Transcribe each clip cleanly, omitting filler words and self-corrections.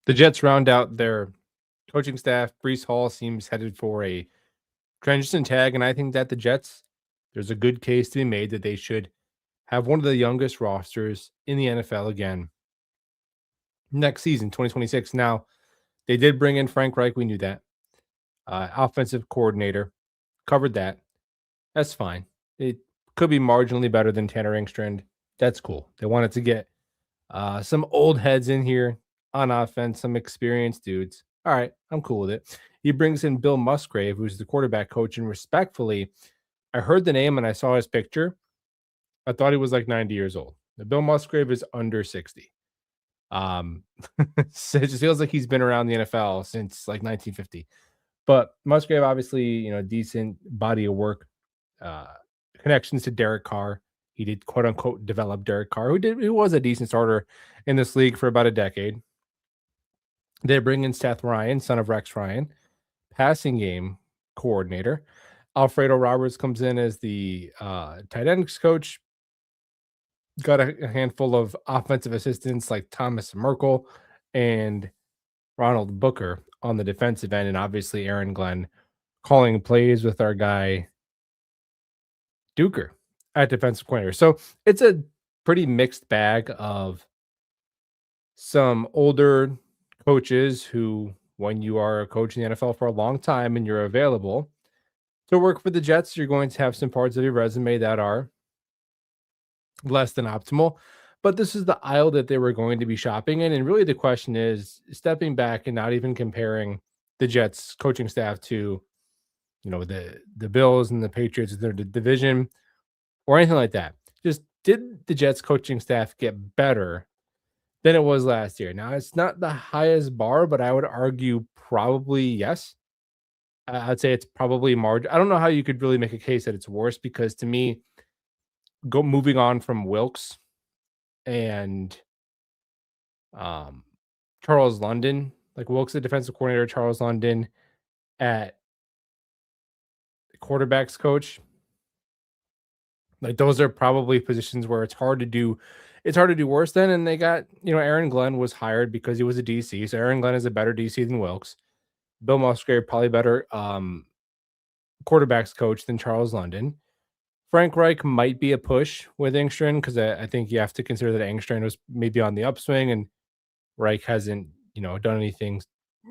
The Jets round out their coaching staff. Breece Hall seems headed for a transition tag, and I think that the Jets, there's a good case to be made that they should have one of the youngest rosters in the NFL again next season, 2026. Now, they did bring in Frank Reich. We knew that. Offensive coordinator, covered that. That's fine. It could be marginally better than Tanner Engstrand. That's cool. They wanted to get some old heads in here on offense, some experienced dudes. All right, I'm cool with it. He brings in Bill Musgrave, who's the quarterback coach, and respectfully, I heard the name and I saw his picture. I thought he was like 90 years old. Bill Musgrave is under 60. So it just feels like he's been around the NFL since like 1950. But Musgrave, obviously, decent body of work, uh, connections to Derek Carr. He did quote unquote develop Derek Carr, who was a decent starter in this league for about a decade. They bring in Seth Ryan, son of Rex Ryan, passing game coordinator. Alfredo Roberts comes in as the tight ends coach. Got a handful of offensive assistants like Thomas Merkel and Ronald Booker on the defensive end, and obviously Aaron Glenn calling plays with our guy Duker at defensive coordinator. So it's a pretty mixed bag of some older coaches who, when you are a coach in the NFL for a long time and you're available to work for the Jets, you're going to have some parts of your resume that are less than optimal. But this is the aisle that they were going to be shopping in. And really the question is stepping back and not even comparing the Jets coaching staff to, the Bills and the Patriots in their division or anything like that. Just did the Jets coaching staff get better than it was last year? Now, it's not the highest bar, but I would argue probably yes. I'd say it's probably margin. I don't know how you could really make a case that it's worse because to me, moving on from Wilkes and um, Charles London, like Wilkes, the defensive coordinator, Charles London at quarterbacks coach. Like those are probably positions where it's hard to do. It's hard to do worse than. And they got, Aaron Glenn was hired because he was a DC. So Aaron Glenn is a better DC than Wilkes. Bill Musgrave probably better quarterbacks coach than Charles London. Frank Reich might be a push with Engstrand because I think you have to consider that Engstrand was maybe on the upswing and Reich hasn't, done anything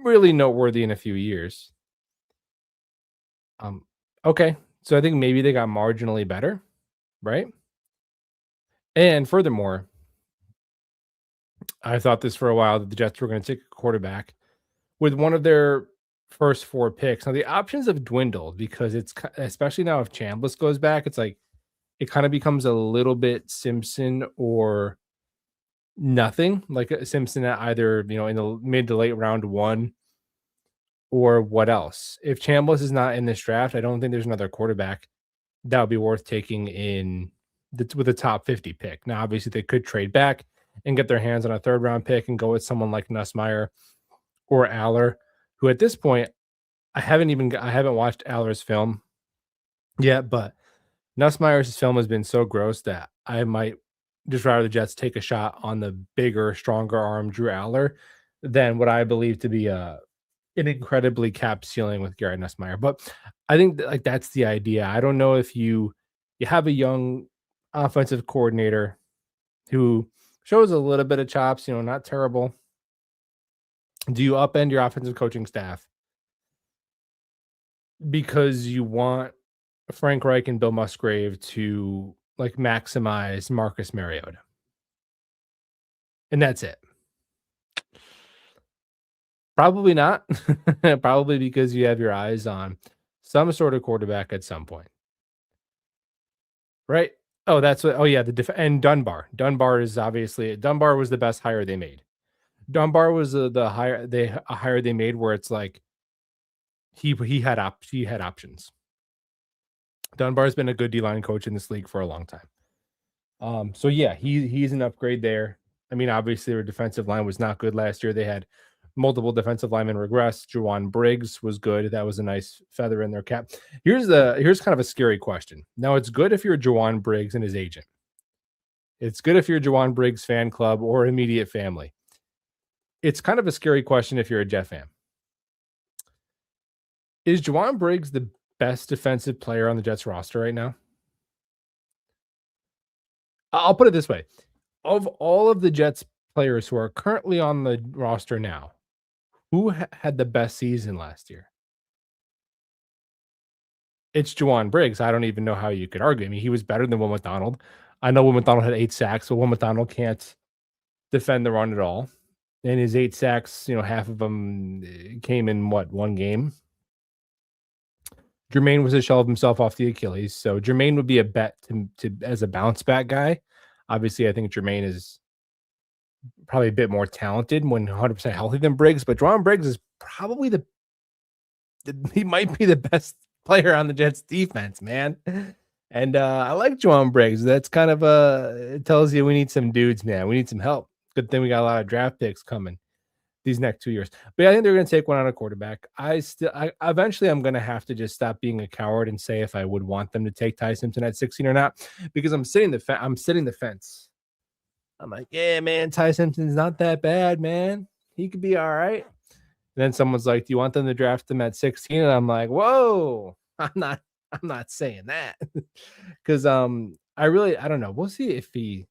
really noteworthy in a few years. Okay. So I think maybe they got marginally better, right? And furthermore, I thought this for a while that the Jets were going to take a quarterback with one of their first 4 picks. Now the options have dwindled because it's especially now if Chambliss goes back, it's like it kind of becomes a little bit Simpson or nothing, like a Simpson at either, in the mid to late round 1 or what else. If Chambliss is not in this draft, I don't think there's another quarterback that would be worth taking with a top 50 pick. Now, obviously, they could trade back and get their hands on a 3rd round pick and go with someone like Nussmeier or Aller, who at this point, I haven't watched Aller's film yet, but Nussmeier's film has been so gross that I might just rather the Jets take a shot on the bigger, stronger arm Drew Aller than what I believe to be an incredibly capped ceiling with Garrett Nussmeier. But I think like that's the idea. I don't know if you have a young offensive coordinator who shows a little bit of chops, not terrible. Do you upend your offensive coaching staff because you want Frank Reich and Bill Musgrave to like maximize Marcus Mariota? And that's it. Probably not. Probably because you have your eyes on some sort of quarterback at some point. Right? Oh, that's what. Oh, yeah. And Dunbar. Dunbar was the best hire they made. Dunbar was the hire they made where it's like he had options. Dunbar's been a good D-line coach in this league for a long time. So yeah, he's an upgrade there. I mean, obviously their defensive line was not good last year. They had multiple defensive linemen regress. Juwan Briggs was good. That was a nice feather in their cap. Here's kind of a scary question. Now, it's good if you're Juwan Briggs and his agent. It's good if you're Juwan Briggs fan club or immediate family. It's kind of a scary question if you're a Jet fan. Is Juwan Briggs the best defensive player on the Jets roster right now? I'll put it this way. Of all of the Jets players who are currently on the roster now, who had the best season last year? It's Juwan Briggs. I don't even know how you could argue. I mean, he was better than Will McDonald. I know Will McDonald had 8 sacks, but Will McDonald can't defend the run at all. And his 8 sacks, half of them came in what, one game? Jermaine was a shell of himself off the Achilles. So Jermaine would be a bet to as a bounce back guy. Obviously, I think Jermaine is probably a bit more talented when 100% healthy than Briggs, but Juwan Briggs is probably he might be the best player on the Jets defense, man. And I like Juwan Briggs. That's kind of it tells you we need some dudes, man. We need some help. Good thing we got a lot of draft picks coming these next 2 years. But yeah, I think they're going to take one on a quarterback. I eventually I'm going to have to just stop being a coward and say if I would want them to take Ty Simpson at 16 or not, because I'm sitting the fence. I'm like, yeah, man, Ty Simpson's not that bad, man. He could be all right. And then someone's like, do you want them to draft him at 16? And I'm like, whoa, I'm not saying that. Because I don't know. We'll see if he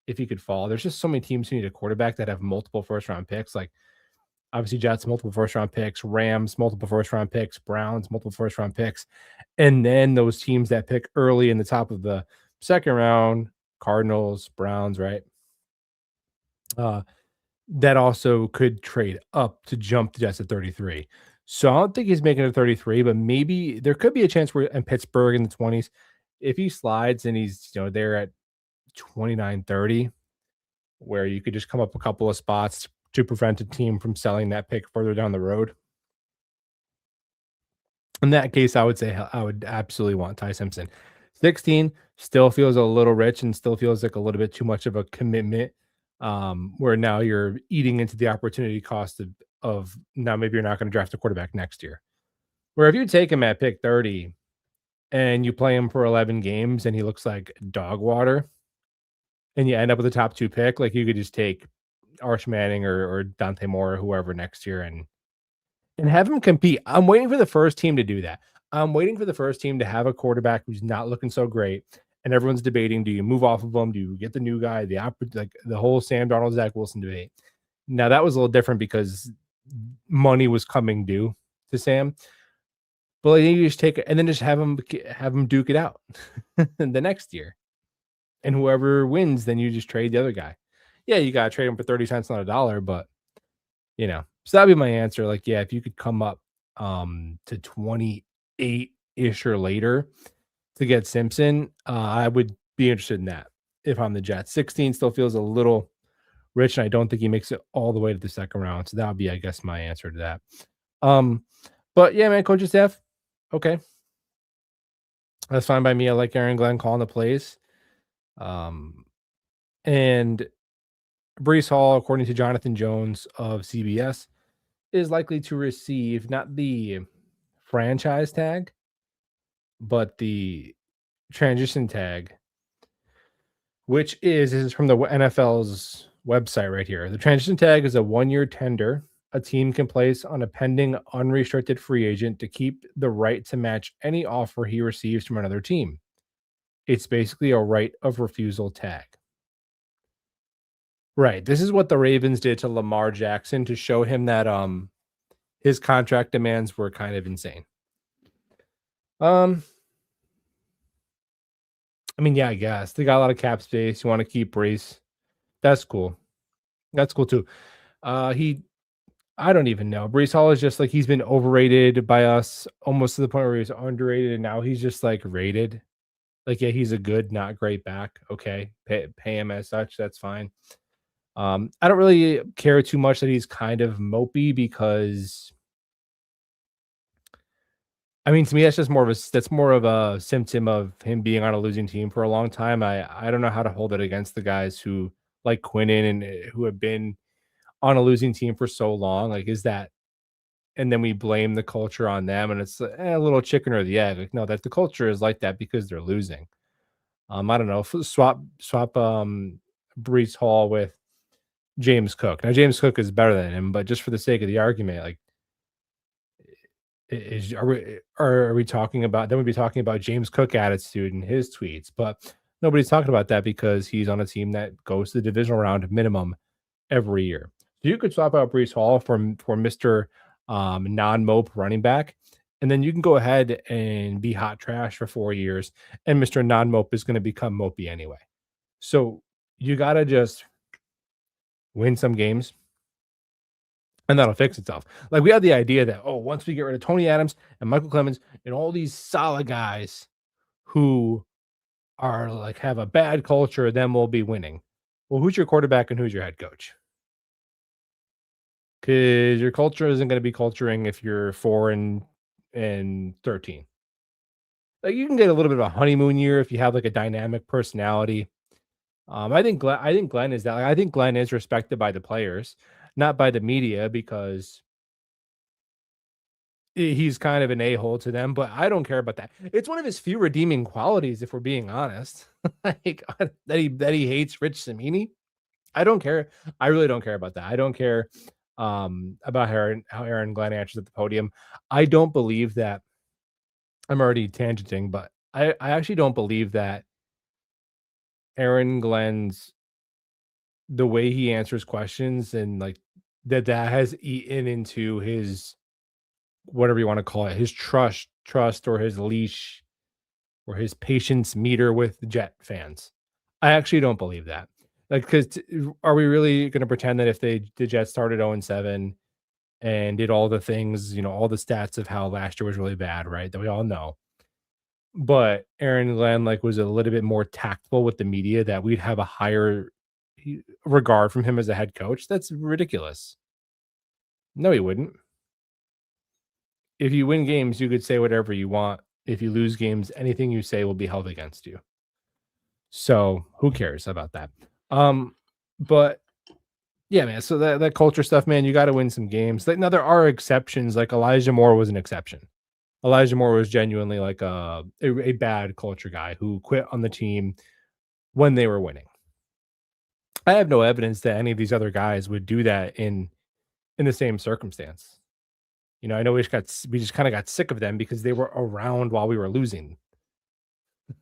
could fall. There's just so many teams who need a quarterback that have multiple first round picks. Like obviously Jets, multiple first round picks, Rams, multiple first round picks, Browns, multiple first round picks. And then those teams that pick early in the top of the second round, Cardinals, Browns, right? Uh, that also could trade up to jump the Jets at 33. So I don't think he's making it 33, but maybe there could be a chance where in Pittsburgh in the 20s, if he slides and he's there at 29, 30, where you could just come up a couple of spots to prevent a team from selling that pick further down the road. In that case, I would say I would absolutely want Ty Simpson. 16 still feels a little rich and still feels like a little bit too much of a commitment. Where now you're eating into the opportunity cost of now maybe you're not going to draft a quarterback next year. Where if you take him at pick 30 and you play him for 11 games and he looks like dog water and you end up with a top 2 pick, like you could just take Arch Manning or Dante Moore or whoever next year and have him compete. I'm waiting for the first team to do that. I'm waiting for the first team to have a quarterback who's not looking so great, and everyone's debating: do you move off of them? Do you get the new guy? Like the whole Sam Darnold, Zach Wilson debate. Now that was a little different because money was coming due to Sam, but like, you just take it and then just have him duke it out the next year, and whoever wins, then you just trade the other guy. Yeah, you gotta trade him for 30 cents on a dollar, but so that'd be my answer. Like, yeah, if you could come up to 28-ish or later to get Simpson, I would be interested in that if I'm the Jets. 16 still feels a little rich, and I don't think he makes it all the way to the second round. So that would be, I guess, my answer to that. But yeah, man, coaching staff, okay. That's fine by me. I like Aaron Glenn calling the plays. And Breece Hall, according to Jonathan Jones of CBS, is likely to receive not the franchise tag, but the transition tag, which is from the NFL's website right here. The transition tag is a 1-year tender a team can place on a pending unrestricted free agent to keep the right to match any offer he receives from another team. It's basically a right of refusal tag. Right. This is what the Ravens did to Lamar Jackson to show him that his contract demands were kind of insane. I mean, yeah, I guess they got a lot of cap space. You want to keep Breece. That's cool. That's cool too. I don't even know. Breece Hall is just like he's been overrated by us almost to the point where he's underrated, and now he's just like rated. Like, yeah, he's a good, not great back. Okay, pay him as such. That's fine. I don't really care too much that he's kind of mopey because, I mean, to me, that's more of a symptom of him being on a losing team for a long time. I don't know how to hold it against the guys who like Quinnen and who have been on a losing team for so long. Like, is that, and then we blame the culture on them, and it's a little chicken or the egg. Like, no, that the culture is like that because they're losing. I don't know. Swap Breece Hall with James Cook. Now James Cook is better than him, but just for the sake of the argument, like is are we talking about then we'd be talking about James Cook attitude and his tweets, but nobody's talking about that because he's on a team that goes to the divisional round minimum every year. So you could swap out Breece Hall for Mr. Non-mope running back, and then you can go ahead and be hot trash for 4 years, and Mr. Non-mope is gonna become mopey anyway. So you gotta just win some games, and that'll fix itself. Like, we had the idea that, "Oh, once we get rid of Tony Adams and Michael Clemens and all these solid guys who are, like, have a bad culture, then we'll be winning." Well, who's your quarterback and who's your head coach? Because your culture isn't gonna be culturing if you're 4 and 13. Like, you can get a little bit of a honeymoon year if you have, like, a dynamic personality. I think Glenn is that. Like, I think Glenn is respected by the players, not by the media because he's kind of an a-hole to them, but I don't care about that. It's one of his few redeeming qualities, if we're being honest. Like, that he hates Rich Cimini. I don't care. I really don't care about that. I don't care, about how Aaron Glenn answers at the podium. I don't believe that I'm already tangenting, but I actually don't believe that Aaron Glenn's the way he answers questions and, like, that has eaten into his whatever you wanna call it, his trust or his leash or his patience meter with Jet fans. I actually don't believe that. Like, 'cause are we really gonna pretend that if the Jets started 0-7 and did all the things, all the stats of how last year was really bad, right? That we all know. But Aaron Glenn, like, was a little bit more tactful with the media that we'd have a higher regard from him as a head coach. That's ridiculous. No, he wouldn't. If you win games, you could say whatever you want. If you lose games, anything you say will be held against you. So who cares about that? But yeah, man. So that culture stuff, man, you got to win some games. Like, now there are exceptions. Like Elijah Moore was an exception. Elijah Moore was genuinely like a bad culture guy who quit on the team when they were winning. I have no evidence that any of these other guys would do that in the same circumstance. I know we just kind of got sick of them because they were around while we were losing.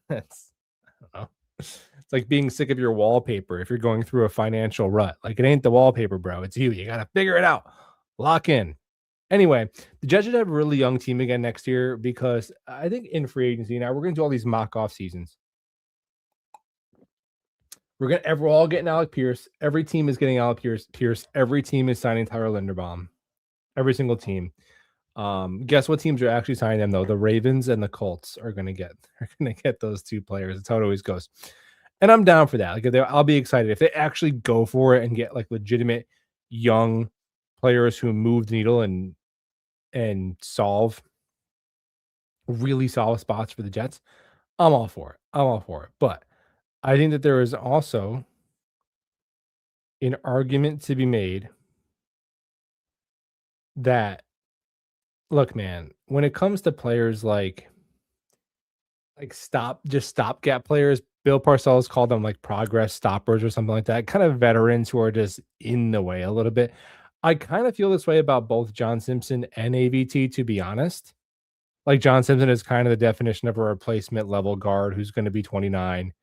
That's I don't know. It's like being sick of your wallpaper if you're going through a financial rut. Like, it ain't the wallpaper, bro. It's you. You got to figure it out. Lock in. Anyway, the Jets should have a really young team again next year because I think in free agency now we're going to do all these mock off seasons. We're all getting Alec Pierce. Every team is getting Alec Pierce. Every team is signing Tyler Linderbaum. Every single team. Guess what teams are actually signing them though? The Ravens and the Colts are gonna get those two players. That's how it always goes. And I'm down for that. Like, I'll be excited if they actually go for it and get like legitimate young players who move the needle and really solve spots for the Jets. I'm all for it. I'm all for it. But I think that there is also an argument to be made that look, man, when it comes to players stopgap players, Bill Parcells called them like progress stoppers or something like that, kind of veterans who are just in the way a little bit. I kind of feel this way about both John Simpson and AVT, to be honest. Like, John Simpson is kind of the definition of a replacement level guard who's going to be 29,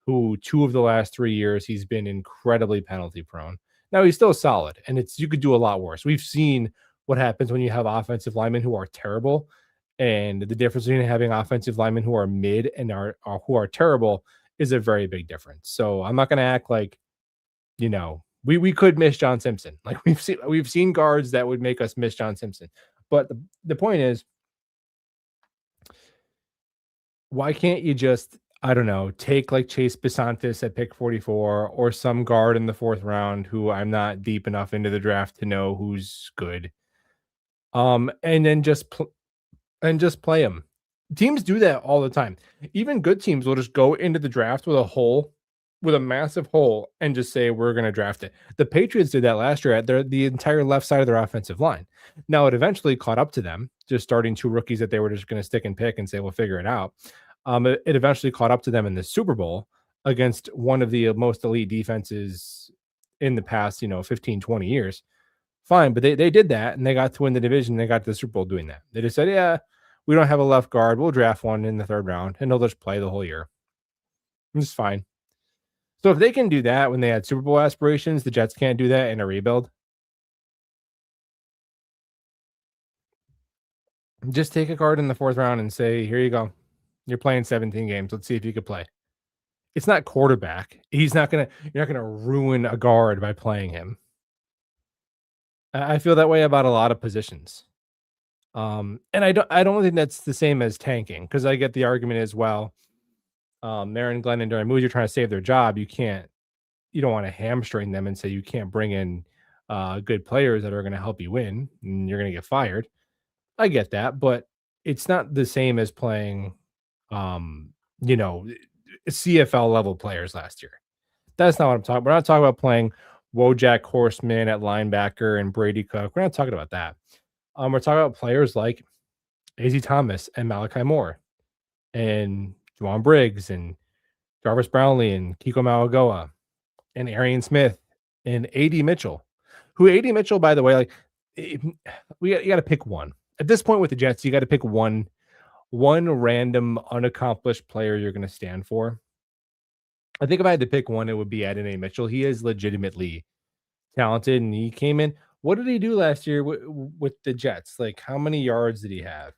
who 2 of the last 3 years he's been incredibly penalty prone. Now he's still solid, and you could do a lot worse. We've seen what happens when you have offensive linemen who are terrible, and the difference between having offensive linemen who are mid and are who are terrible is a very big difference. So I'm not going to act like we could miss John Simpson. Like, we've seen guards that would make us miss John Simpson. But the point is, why can't you just, I don't know, take like Chase Bisontis at pick 44 or some guard in the 4th round who I'm not deep enough into the draft to know who's good. And then just play him. Teams do that all the time. Even good teams will just go into the draft with a massive hole and just say, we're going to draft it. The Patriots did that last year at the entire left side of their offensive line. Now, it eventually caught up to them, just starting 2 rookies that they were just going to stick and pick and say, we'll figure it out. It eventually caught up to them in the Super Bowl against one of the most elite defenses in the past, 15, 20 years. Fine, but they did that and they got to win the division. They got to the Super Bowl doing that. They just said, yeah, we don't have a left guard. We'll draft one in the third round and they'll just play the whole year. It's fine. So if they can do that when they had Super Bowl aspirations, the Jets can't do that in a rebuild. Just take a card in the fourth round and say, here you go. You're playing 17 games. Let's see if you could play. It's not quarterback. You're not gonna ruin a guard by playing him. I feel that way about a lot of positions. And I don't think that's the same as tanking because I get the argument as well. Marin Glenn and Darren Moose, you're trying to save their job. You don't want to hamstring them and say you can't bring in good players that are going to help you win and you're going to get fired. I get that, but it's not the same as playing, um, you know, CFL level players last year. That's not what I'm talking. We're not talking about playing Wojak Horseman at linebacker and Brady Cook. We're not talking about that. We're talking about players like AZ Thomas and Malachi Moore and Juwan Briggs and Jarvis Brownlee and Kiko Malagoa and Arian Smith and AD Mitchell, who AD Mitchell, by the way, like you got to pick one. At this point with the Jets, you got to pick one random unaccomplished player you're going to stand for. I think if I had to pick one, it would be Adonai Mitchell. He is legitimately talented, and he came in. What did he do last year with the Jets? Like, how many yards did he have?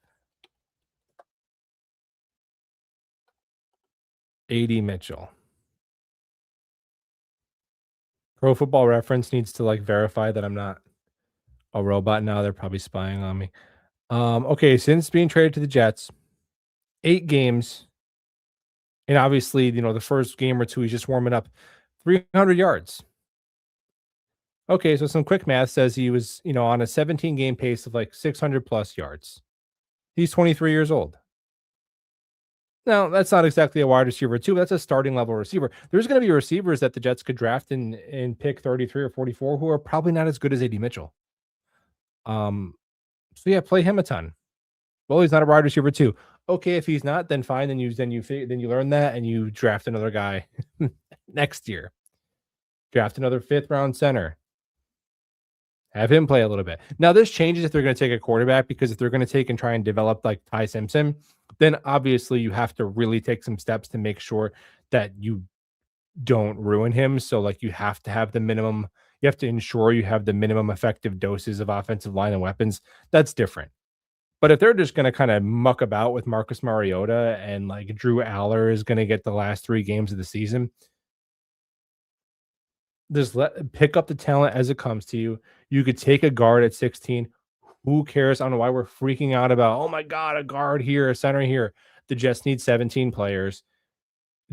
AD Mitchell. Pro Football Reference needs to like verify that I'm not a robot now. They're probably spying on me. Okay, since being traded to the Jets, 8 games, and obviously, the first game or two, he's just warming up. 300 yards. Okay, so some quick math says he was, on a 17 game pace of like 600 plus yards. He's 23 years old. Now, that's not exactly a wide receiver, too. That's a starting level receiver. There's going to be receivers that the Jets could draft in pick 33 or 44 who are probably not as good as AD Mitchell. So yeah, play him a ton. Well, he's not a wide receiver, too. Okay, if he's not, then fine. Then you learn that and you draft another guy next year. Draft another 5th round center. Have him play a little bit. Now, this changes if they're going to take a quarterback, because if they're going to take and try and develop like Ty Simpson, then obviously you have to really take some steps to make sure that you don't ruin him. So like you have to have the minimum, you have to ensure you have the minimum effective doses of offensive line and weapons. That's different. But if they're just going to kind of muck about with Marcus Mariota and like Drew Aller is going to get the last 3 games of the season, just pick up the talent as it comes to you. You could take a guard at 16. Who cares? I don't know why we're freaking out about, oh my God, a guard here, a center here. The Jets need 17 players.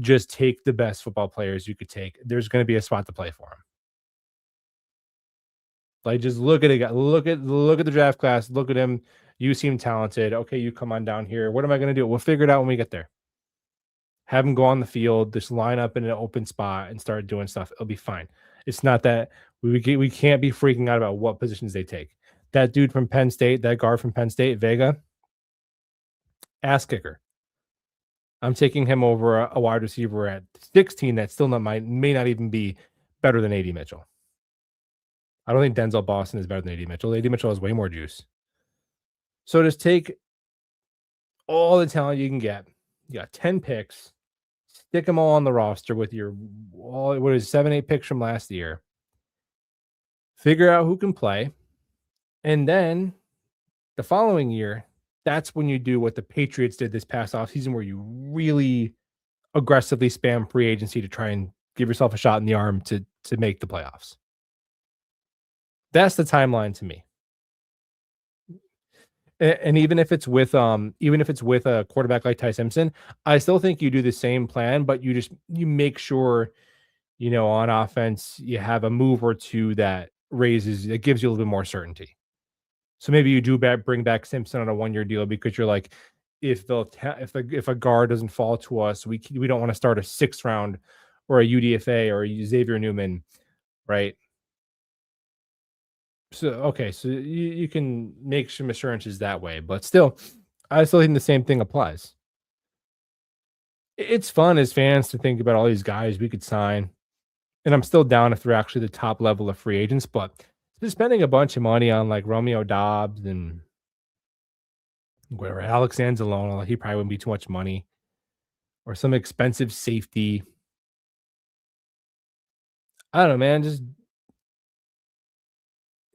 Just take the best football players you could take. There's going to be a spot to play for them. Like, just look at it. Look at the draft class. Look at him. You seem talented. Okay, you come on down here. What am I going to do? We'll figure it out when we get there. Have him go on the field, just line up in an open spot and start doing stuff. It'll be fine. It's not that we can't be freaking out about what positions they take. That dude from Penn State, that guard from Penn State, Vega, ass kicker. I'm taking him over a wide receiver at 16 that still may not even be better than AD Mitchell. I don't think Denzel Boston is better than AD Mitchell. AD Mitchell has way more juice. So just take all the talent you can get. You got 10 picks. Stick them all on the roster with your 7, 8 picks from last year. Figure out who can play. And then the following year, that's when you do what the Patriots did this past offseason, where you really aggressively spam free agency to try and give yourself a shot in the arm to make the playoffs. That's the timeline to me. And even if it's with a quarterback like Ty Simpson, I still think you do the same plan, but you make sure, on offense, you have a move or two that gives you a little bit more certainty. So maybe you do bring back Simpson on a 1-year deal, because you're like, if a guard doesn't fall to us, we don't want to start a 6th round or a UDFA or a Xavier Newman, right? So, okay, so you can make some assurances that way, but still, I still think the same thing applies. It's fun as fans to think about all these guys we could sign, and I'm still down if they're actually the top level of free agents, but just spending a bunch of money on like Romeo Dobbs and where Alex Anzalone, he probably wouldn't be too much money, or some expensive safety. I don't know, man. Just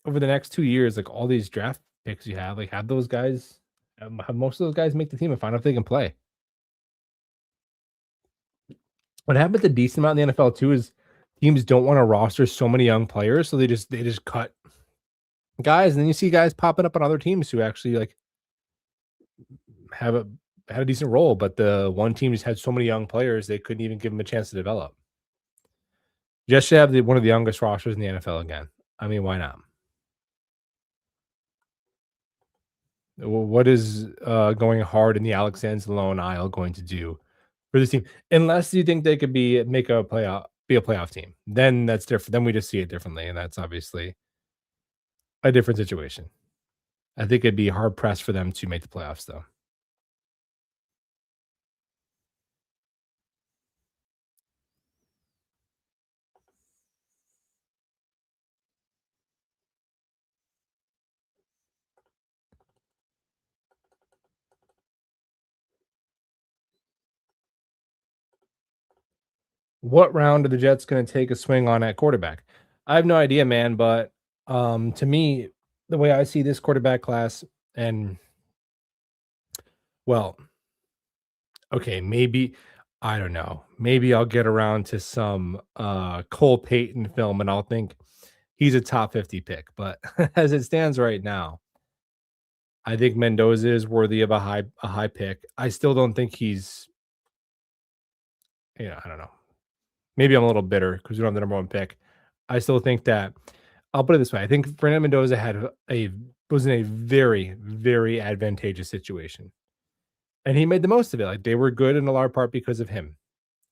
over the next 2 years, like all these draft picks you have, like have those guys, have most of those guys make the team and find out if they can play. What happens a decent amount in the NFL too is teams don't want to roster so many young players, so they just cut guys, and then you see guys popping up on other teams who actually like have a had a decent role, but the one team just had so many young players they couldn't even give them a chance to develop. Just to have one of the youngest rosters in the NFL again. I mean, why not? What is going hard in the Alex Anzalone aisle going to do for this team? Unless you think they could be a playoff team, then that's different. Then we just see it differently, and that's obviously a different situation. I think it'd be hard pressed for them to make the playoffs, though. What round are the Jets going to take a swing on at quarterback? I have no idea, man. But to me, the way I see this quarterback class, and well, okay, maybe I don't know. Maybe I'll get around to some Cole Payton film and I'll think he's a top 50 pick. But as it stands right now, I think Mendoza is worthy of a high pick. I still don't think he's, I don't know. Maybe I'm a little bitter because we don't have the number one pick. I still think that I'll put it this way. I think Fernando Mendoza had a was in a very, very advantageous situation. And he made the most of it. Like they were good in a large part because of him.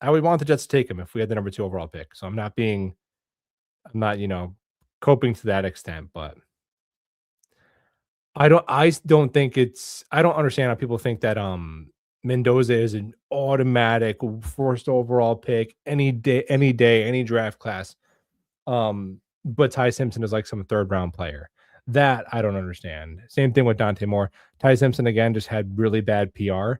I would want the Jets to take him if we had the number 2 overall pick. So I'm not, coping to that extent, but I don't think I don't understand how people think that Mendoza is an automatic first overall pick any day, any draft class. But Ty Simpson is like some third round player. That I don't understand. Same thing with Dante Moore. Ty Simpson again just had really bad PR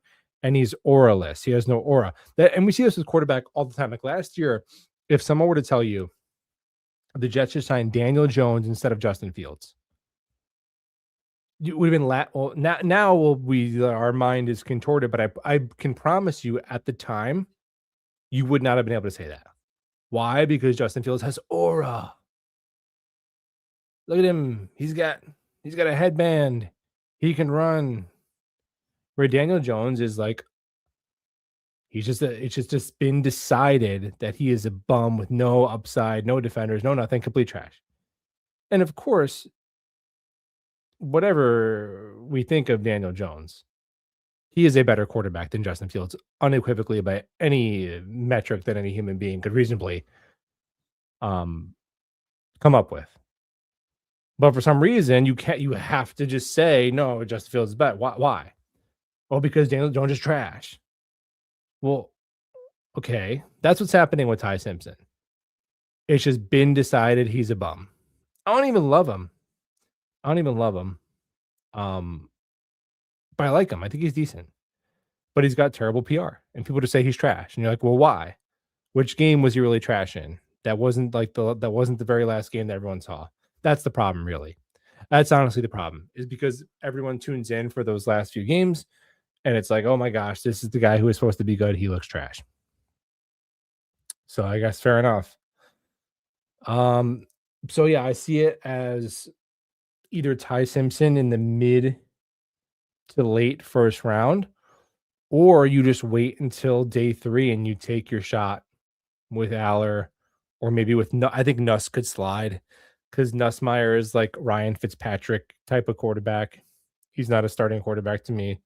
and he's auraless. He has no aura. And we see this with quarterback all the time. Like last year, if someone were to tell you the Jets should sign Daniel Jones instead of Justin Fields, you would have been well, now we our mind is contorted, but I can promise you at the time you would not have been able to say that. Why? Because Justin Fields has aura. Look at him. He's got a headband. He can run. Where Daniel Jones is like it's just been decided that he is a bum with no upside, no defenders, no nothing, complete trash. And of course, whatever we think of Daniel Jones, he is a better quarterback than Justin Fields, unequivocally by any metric that any human being could reasonably um, come up with. But for some reason, you have to just say, no, Justin Fields is better. Why? Well, because Daniel Jones is trash. Well, okay. That's what's happening with Ty Simpson. It's just been decided he's a bum. I don't even love him. I don't even love him. Um, but I like him. I think he's decent. But he's got terrible PR. And people just say he's trash. And you're like, well, why? Which game was he really trash in? That wasn't the very last game that everyone saw. That's the problem, really. That's honestly the problem, is because everyone tunes in for those last few games, and it's like, oh my gosh, this is the guy who is supposed to be good. He looks trash. So I guess fair enough. Um, so yeah, I see it as either Ty Simpson in the mid to late first round, or you just wait until day 3 and you take your shot with Aller, or maybe with I think Nuss could slide because Nussmeyer is like Ryan Fitzpatrick type of quarterback. He's not a starting quarterback to me.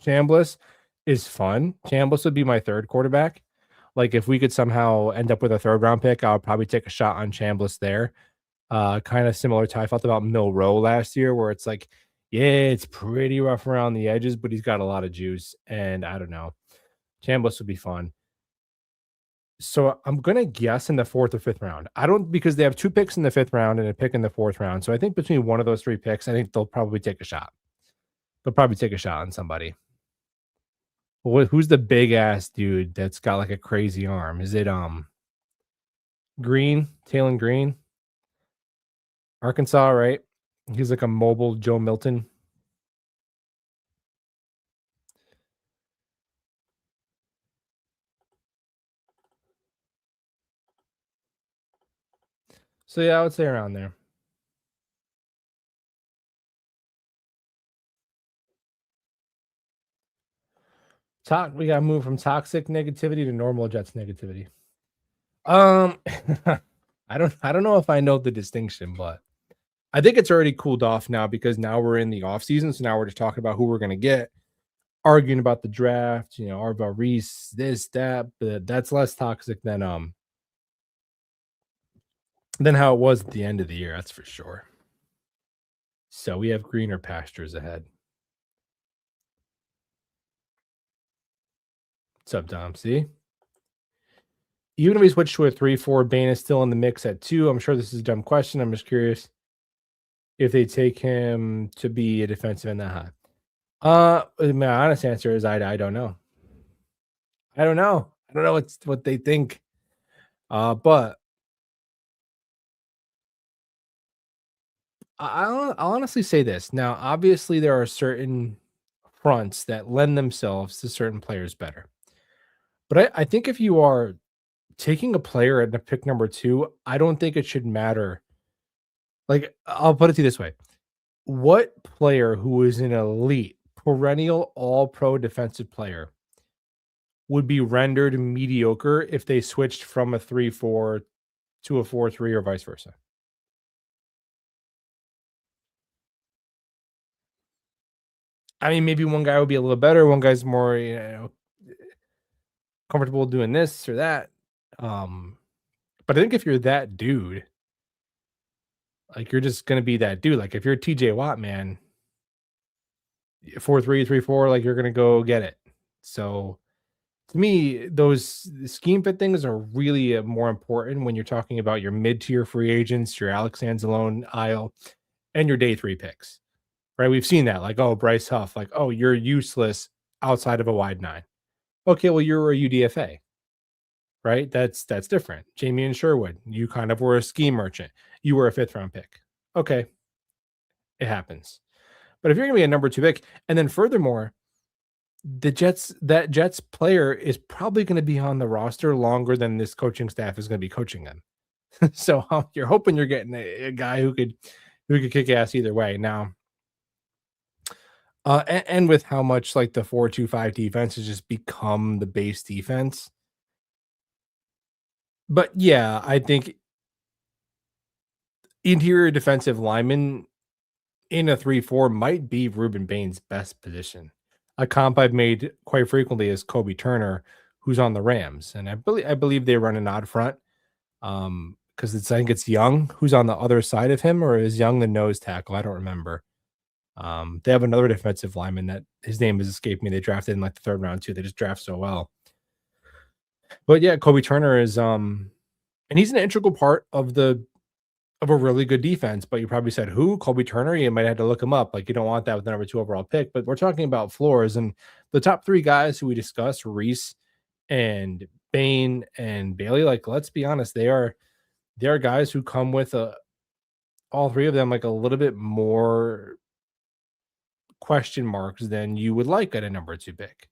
Chambliss is fun. Chambliss would be my third quarterback. Like if we could somehow end up with a third round pick, I would probably take a shot on Chambliss there. Kind of similar to I felt about Milroe last year, where it's like, yeah, it's pretty rough around the edges, but he's got a lot of juice. And I don't know. Chambliss would be fun. So I'm gonna guess in the 4th or 5th round. I don't because they have 2 picks in the 5th round and a pick in the 4th round. So I think between one of those 3 picks, I think they'll probably take a shot. They'll probably take a shot on somebody. Who's the big ass dude that's got like a crazy arm? Is it Green, Talon Green, Arkansas, right? He's like a mobile Joe Milton. So yeah, I would say around there. We gotta move from toxic negativity to normal Jets negativity. Um, I don't know if I know the distinction, but I think it's already cooled off now because now we're in the off season. So now we're just talking about who we're gonna get, arguing about the draft, or about Reese, this, that, but that's less toxic than how it was at the end of the year, that's for sure. So we have greener pastures ahead. What's up, Dom? See? Even if we switch to a 3-4, Bane is still in the mix at 2. I'm sure this is a dumb question. I'm just curious if they take him to be a defensive end that high. My honest answer is I don't know. I don't know. I don't know what they think. But I'll honestly say this. Now, obviously, there are certain fronts that lend themselves to certain players better. But I think if you are taking a player at the pick number 2, I don't think it should matter. Like, I'll put it to you this way. What player who is an elite, perennial all pro defensive player would be rendered mediocre if they switched from a 3-4 to a 4-3 or vice versa? I mean, maybe one guy would be a little better, one guy's more, comfortable doing this or that. Um, but I think if you're that dude, like you're just gonna be that dude. Like if you're TJ Watt, man, 4-3, 3-4, like you're gonna go get it. So to me, those scheme fit things are really more important when you're talking about your mid-tier free agents, your Alex Anzalone aisle, and your day 3 picks. Right? We've seen that. Like, oh, Bryce Huff, like, oh, you're useless outside of a wide 9. Okay, well, you're a UDFA, right? That's different. Jamie and Sherwood, you kind of were a scheme merchant. You were a 5th round pick. Okay, it happens. But if you're gonna be a number 2 pick, and then furthermore, that Jets player is probably gonna be on the roster longer than this coaching staff is gonna be coaching them. So you're hoping you're getting a guy who could kick ass either way. Now, and with how much like the 4-2-5 defense has just become the base defense. But yeah, I think interior defensive lineman in a 3-4 might be Ruben Bain's best position. A comp I've made quite frequently is Kobe Turner, who's on the Rams, and I believe they run an odd front. Because I think it's Young who's on the other side of him, or is Young the nose tackle? I don't remember. They have another defensive lineman that his name has escaped me. They drafted in like the 3rd round too. They just draft so well. But yeah, Kobe Turner is and he's an integral part of a really good defense. But you probably said who? Kobe Turner? You might have to look him up. Like you don't want that with the number 2 overall pick. But we're talking about floors, and the top 3 guys who we discussed, Reese and Bain and Bailey. Like let's be honest, they are guys who come with a all 3 of them like a little bit more question marks than you would like at a number 2 pick.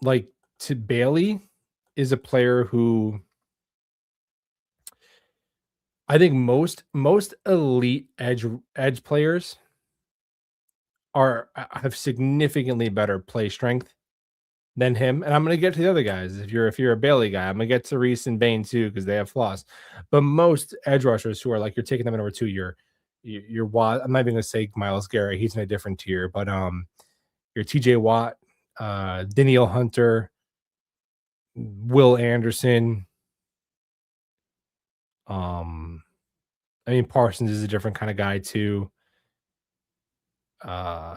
Like to Bailey is a player who I think most elite edge players have significantly better play strength than him. And I'm gonna get to the other guys. If you're a Bailey guy, I'm gonna get to Reese and Bain too because they have flaws. But most edge rushers who are like you're taking them at number 2, you're Watt. I'm not even gonna say Miles Garrett. He's in a different tier, but your TJ Watt, Danielle Hunter, Will Anderson. Um, I mean Parsons is a different kind of guy too. Uh,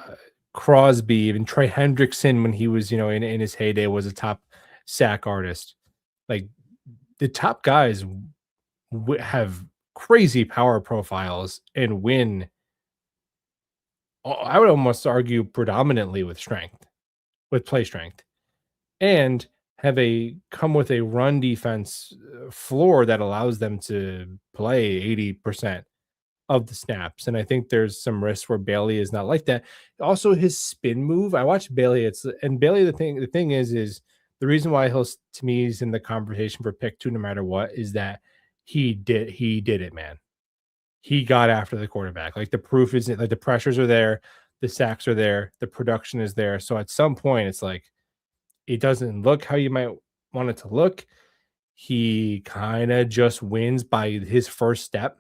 Crosby, even Trey Hendrickson when he was, in his heyday was a top sack artist. Like the top guys have crazy power profiles and win. I would almost argue predominantly with strength, with play strength, and have a come with a run defense floor that allows them to play 80% of the snaps. And I think there's some risks where Bailey is not like that. Also, his spin move. I watched Bailey. And Bailey. The thing is the reason why to me he's in the conversation for pick two no matter what is that he did it, man. He got after the quarterback. Like the proof is like the pressures are there, the sacks are there, the production is there. So at some point, it's like it doesn't look how you might want it to look. He kind of just wins by his first step.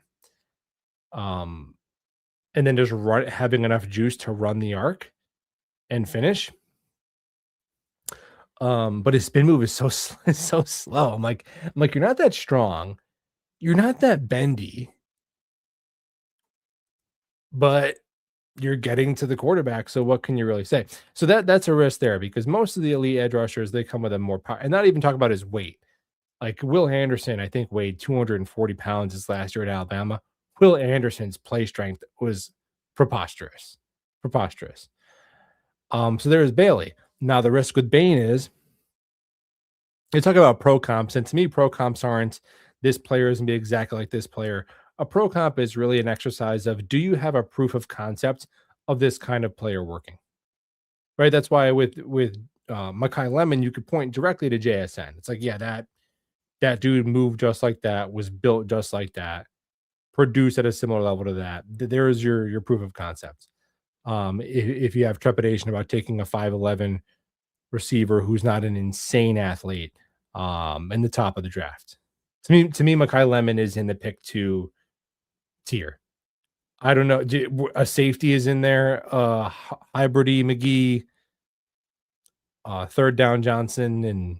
Um, and then just having enough juice to run the arc and finish. But his spin move is so slow. I'm like, you're not that strong, you're not that bendy, but you're getting to the quarterback. So what can you really say? So that's a risk there because most of the elite edge rushers they come with a more power, and not even talk about his weight. Like Will Anderson, I think weighed 240 pounds his last year at Alabama. Will Anderson's play strength was preposterous, preposterous. So there's Bailey. Now the risk with Bain is they talk about pro comps, and to me, pro comps aren't this player is gonna be exactly like this player. A pro comp is really an exercise of do you have a proof of concept of this kind of player working? Right. That's why with Makai Lemon, you could point directly to JSN. It's like, yeah, that dude moved just like that, was built just like that, produced at a similar level to that. There is your proof of concept. If you have trepidation about taking a 5'11" receiver who's not an insane athlete in the top of the draft. To me, Makai Lemon is in the pick two tier. I don't know. A safety is in there. Hybridy McGee, third down Johnson, and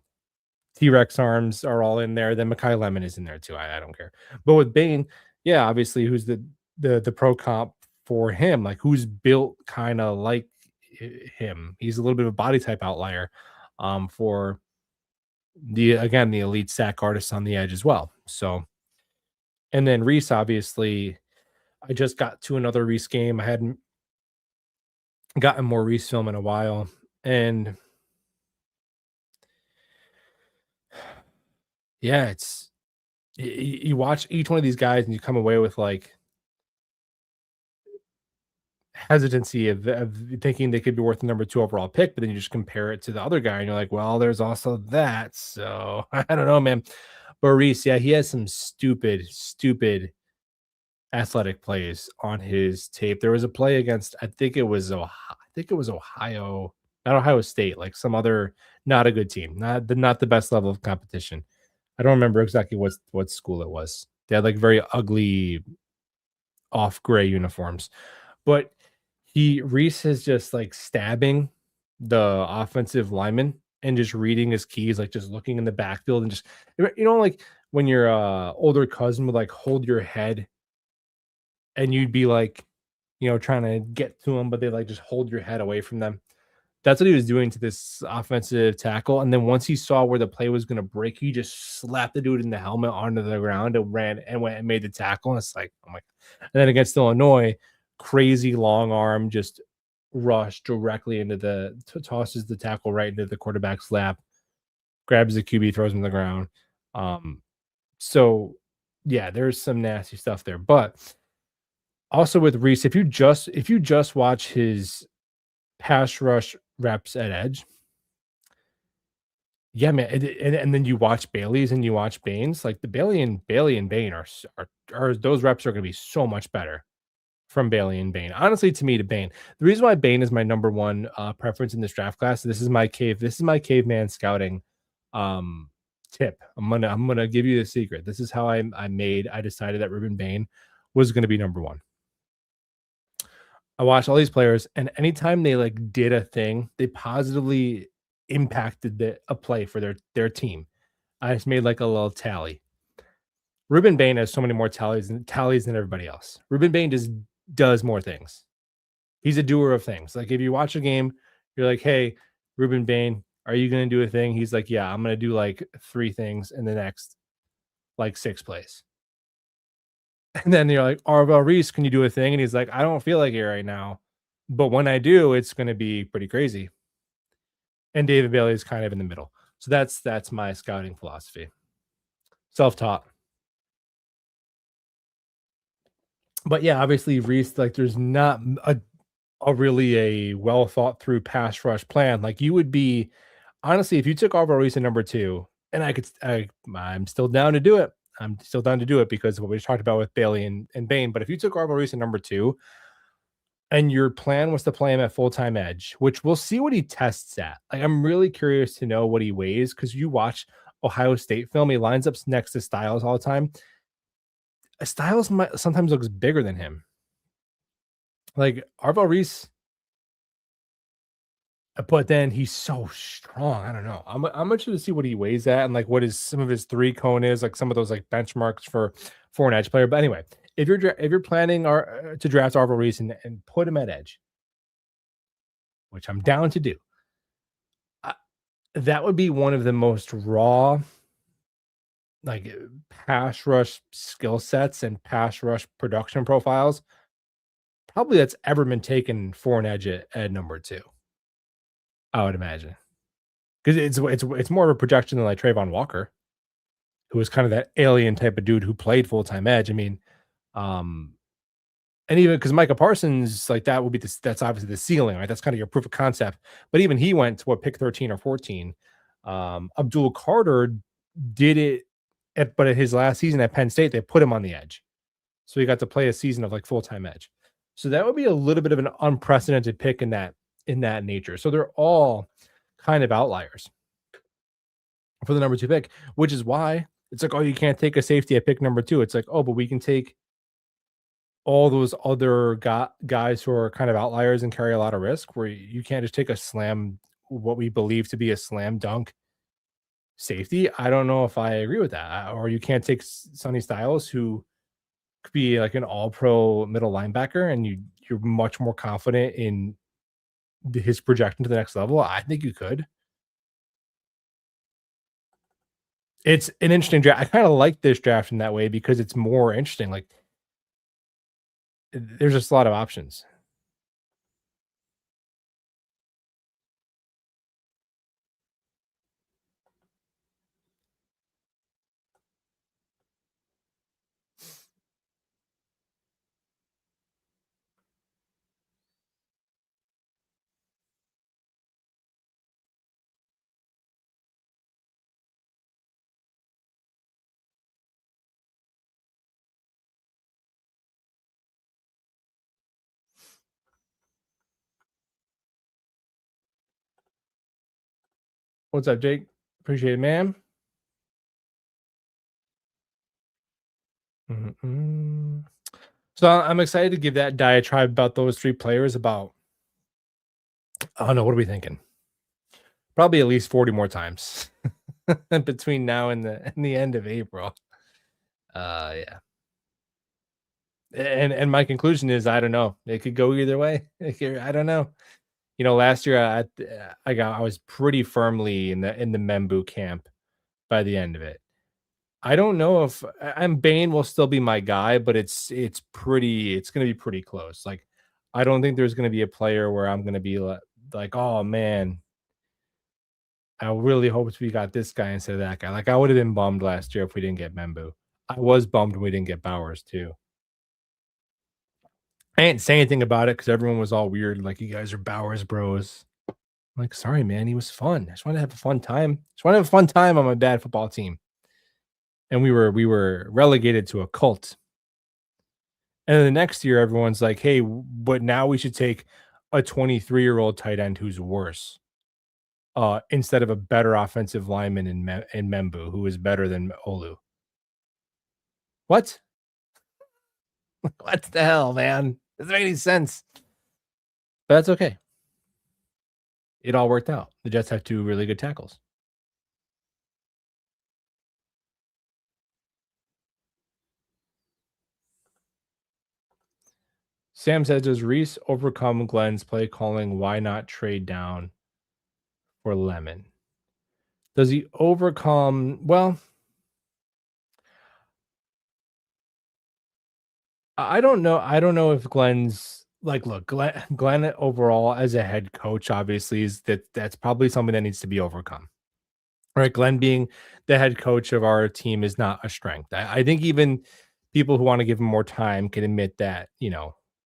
T Rex arms are all in there. Then Makai Lemon is in there too. I don't care. But with Bain, yeah, obviously, who's the pro comp for him? Like who's built kind of like him? He's a little bit of a body type outlier for the elite sack artists on the edge as well. So, and then Reese, obviously, I just got to another Reese game. I hadn't gotten more Reese film in a while, and yeah, you watch each one of these guys and you come away with like hesitancy of thinking they could be worth the number two overall pick, but then you just compare it to the other guy and you're like, well, there's also that. So I don't know, man. But Reese, yeah, he has some stupid athletic plays on his tape. There was a play against, I think it was Ohio, not Ohio State, like some other not a good team, not the best level of competition. I don't remember exactly what school it was. They had like very ugly off gray uniforms. But Reese is just like stabbing the offensive lineman and just reading his keys, like just looking in the backfield and just like when your older cousin would like hold your head and you'd be like, trying to get to him, but they like just hold your head away from them. That's what he was doing to this offensive tackle. And then once he saw where the play was going to break, he just slapped the dude in the helmet onto the ground and ran and went and made the tackle. And it's like, oh my. And then against Illinois, crazy long arm just rush directly into tosses the tackle right into the quarterback's lap, grabs the QB, throws him to the ground. So yeah, there's some nasty stuff there. But also with Reese, if you just watch his pass rush reps at edge, yeah, man, and then you watch Bailey's and you watch Baines, like the Bailey and Bain are those reps are going to be so much better from Bailey and Bain. Honestly, to me, to Bain, the reason why Bain is my number one preference in this draft class. This is my caveman scouting tip. I'm gonna give you the secret. This is how I decided that Ruben Bain was going to be number one. I watched all these players, and anytime they like did a thing, they positively impacted a play for their team. I just made like a little tally. Ruben Bain has so many more tallies than everybody else. Ruben Bain just does more things. He's a doer of things. Like if you watch a game, you're like, "Hey, Ruben Bain, are you going to do a thing?" He's like, "Yeah, I'm going to do like 3 things in the next like 6 plays." And then you're like, "Arvell Reese, can you do a thing?" And he's like, "I don't feel like it right now, but when I do, it's going to be pretty crazy." And David Bailey is kind of in the middle. So that's my scouting philosophy. Self-taught. But yeah, obviously Reese, like there's not a really a well thought through pass rush plan. Like you would be honestly, if you took Arvell Reese at number 2, and I'm still down to do it. I'm still down to do it because of what we talked about with Bailey and Bain. But if you took Arvell Reese at number 2 and your plan was to play him at full-time edge, which we'll see what he tests at. Like I'm really curious to know what he weighs because you watch Ohio State film, he lines up next to Styles all the time. Styles might sometimes looks bigger than him. Like Arvell Reese, but then he's so strong. I don't know. I'm interested to see what he weighs at and like what his some of his three cone is, like some of those like benchmarks for an edge player. But anyway, if you're planning to draft Arvell Reese and put him at edge, which I'm down to do, uh, that would be one of the most raw like pass rush skill sets and pass rush production profiles probably that's ever been taken for an edge at number 2. I would imagine. 'Cause it's more of a projection than like Trayvon Walker, who was kind of that alien type of dude who played full-time edge. I mean, um, and even because Micah Parsons, like that would be that's obviously the ceiling, right? That's kind of your proof of concept. But even he went to what pick 13 or 14. Abdul Carter did it but at his last season at Penn State, they put him on the edge. So he got to play a season of like full-time edge. So that would be a little bit of an unprecedented pick in that nature. So they're all kind of outliers for the number 2 pick, which is why it's like, oh, you can't take a safety at pick number 2. It's like, oh, but we can take all those other guys who are kind of outliers and carry a lot of risk where you can't just take a slam what we believe to be a slam dunk safety. I don't know if I agree with that. Or you can't take Sonny Styles who could be like an all pro middle linebacker and you're much more confident in his projection to the next level. I think you could. It's an interesting draft. I kind of like this draft in that way because it's more interesting. Like there's just a lot of options. What's up, Jake? Appreciate it, man. Mm-mm. So I'm excited to give that diatribe about those 3 players about I don't know, what are we thinking? Probably at least 40 more times between now and the end of April. Yeah. And my conclusion is I don't know. It could go either way. I don't know. You know, last year I was pretty firmly in the Membu camp by the end of it. I don't know if I'm Bane will still be my guy, but it's gonna be pretty close. Like I don't think there's gonna be a player where I'm gonna be like, oh man, I really hoped we got this guy instead of that guy. Like I would have been bummed last year if we didn't get Membu. I was bummed when we didn't get Bowers too. I didn't say anything about it because everyone was all weird, like you guys are Bowers bros. I'm like, sorry, man, he was fun. I just wanted to have a fun time. Just want to have a fun time on my bad football team. And we were relegated to a cult. And then the next year, everyone's like, hey, but now we should take a 23-year-old tight end who's worse. Instead of a better offensive lineman in Membu, who is better than Olu. What? What the hell, man? Doesn't make any sense. But that's okay. It all worked out. The Jets have 2 really good tackles. Sam says, "Does Reese overcome Glenn's play calling? Why not trade down for Lemon?" Does he overcome? Well, I don't know. I don't know if Glenn's like, look, Glenn overall as a head coach, obviously, is that's probably something that needs to be overcome. Right, Glenn being the head coach of our team is not a strength. I think even people who wanna give him more time can admit that,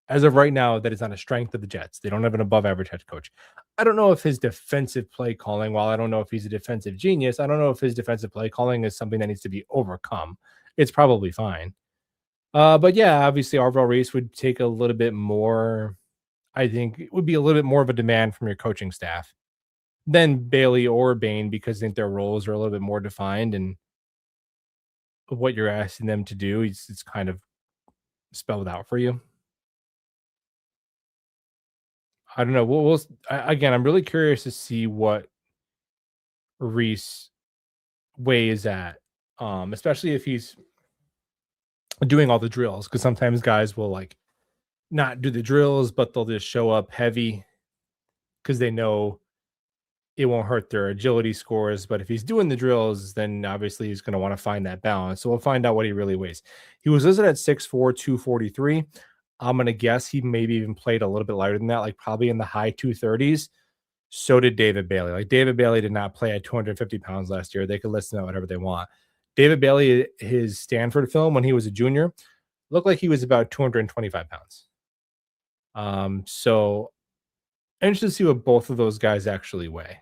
as of right now, that is not a strength of the Jets. They don't have an above average head coach. I don't know if his defensive play calling, while I don't know if he's a defensive genius, I don't know if his defensive play calling is something that needs to be overcome. It's probably fine. But yeah, obviously, Arvell Reese would take a little bit more. I think it would be a little bit more of a demand from your coaching staff than Bailey or Bain because I think their roles are a little bit more defined and what you're asking them to do is it's kind of spelled out for you. I don't know. Again, I'm really curious to see what Reese weighs at, especially if he's doing all the drills. Because sometimes guys will like not do the drills, but they'll just show up heavy because they know it won't hurt their agility scores. But if he's doing the drills, then obviously he's going to want to find that balance. So we'll find out what he really weighs. He was listed at 6'4", 243. I'm going to guess he maybe even played a little bit lighter than that, like probably in the high 230s. So did David Bailey. Like David Bailey did not play at 250 pounds last year. They could listen to whatever they want. David Bailey, his Stanford film when he was a junior, looked like he was about 225 pounds. So interested to see what both of those guys actually weigh.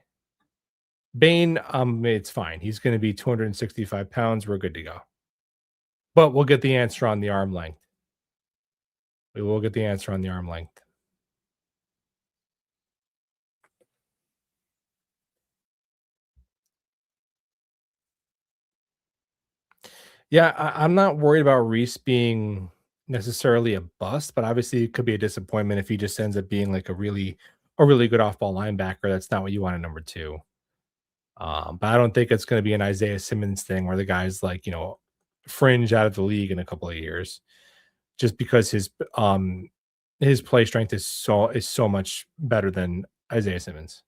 Bain, it's fine. He's going to be 265 pounds. We're good to go. But we'll get the answer on the arm length. We will get the answer on the arm length. Yeah, I'm not worried about Reese being necessarily a bust, but obviously it could be a disappointment if he just ends up being like a really good off-ball linebacker. That's not what you want at number two. But I don't think it's going to be an Isaiah Simmons thing where the guy's like, fringe out of the league in a couple of years, just because his play strength is so much better than Isaiah Simmons.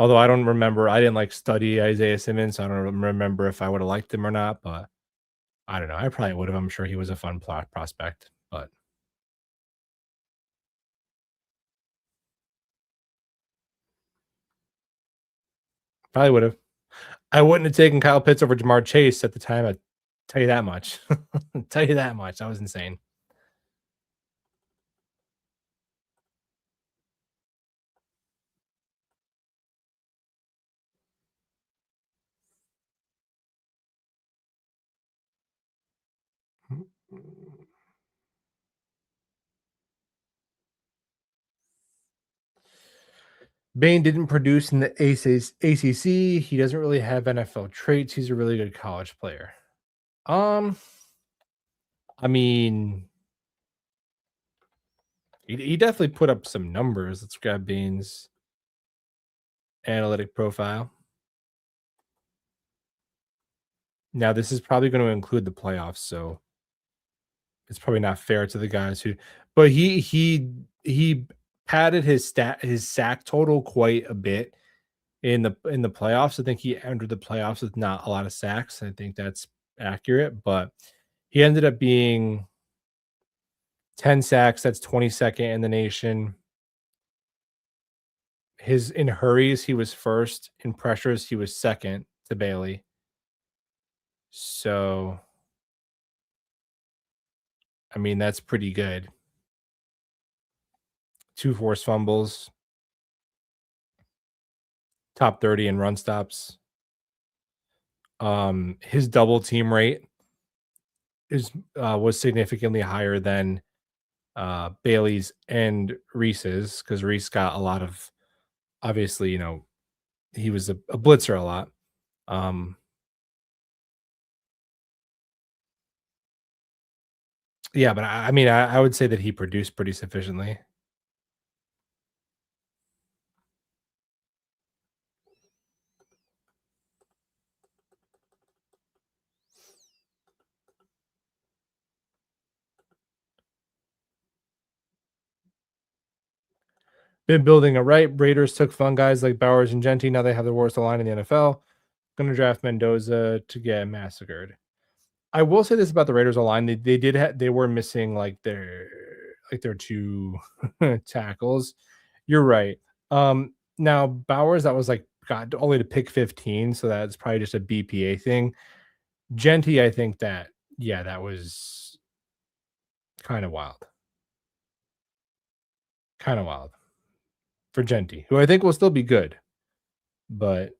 Although I didn't like study Isaiah Simmons, so I don't remember if I would have liked him or not, but I don't know. I probably would have. I'm sure he was a fun prospect, but probably would have. I wouldn't have taken Kyle Pitts over Jamar Chase at the time. I tell you that much. Tell you that much. That was insane. Bain didn't produce in the ACC. He doesn't really have NFL traits. He's a really good college player. Um, I mean, he definitely put up some numbers. Let's grab Bain's analytic profile. Now, this is probably going to include the playoffs, so it's probably not fair to the guys who. But he padded his sack total quite a bit in the playoffs. I think he entered the playoffs with not a lot of sacks. I think that's accurate, but he ended up being 10 sacks. That's 22nd in the nation. His in hurries, he was first. In pressures, he was second to Bailey. So, I mean, that's pretty good. Two forced fumbles, top 30 in run stops. His double team rate is was significantly higher than Bailey's and Reese's because Reese got a lot of obviously, he was a blitzer a lot. Um, yeah, but I mean, I would say that he produced pretty sufficiently. Been building it right. Raiders took fun guys like Bowers and Genty. Now they have the worst line in the NFL. Gonna draft Mendoza to get massacred. I will say this about the Raiders line. They were missing like their two tackles. You're right. Now Bowers, that was like got only to pick 15, so that's probably just a BPA thing. Genty, I think that yeah, that was kind of wild. Kind of wild for Genty, who I think will still be good. But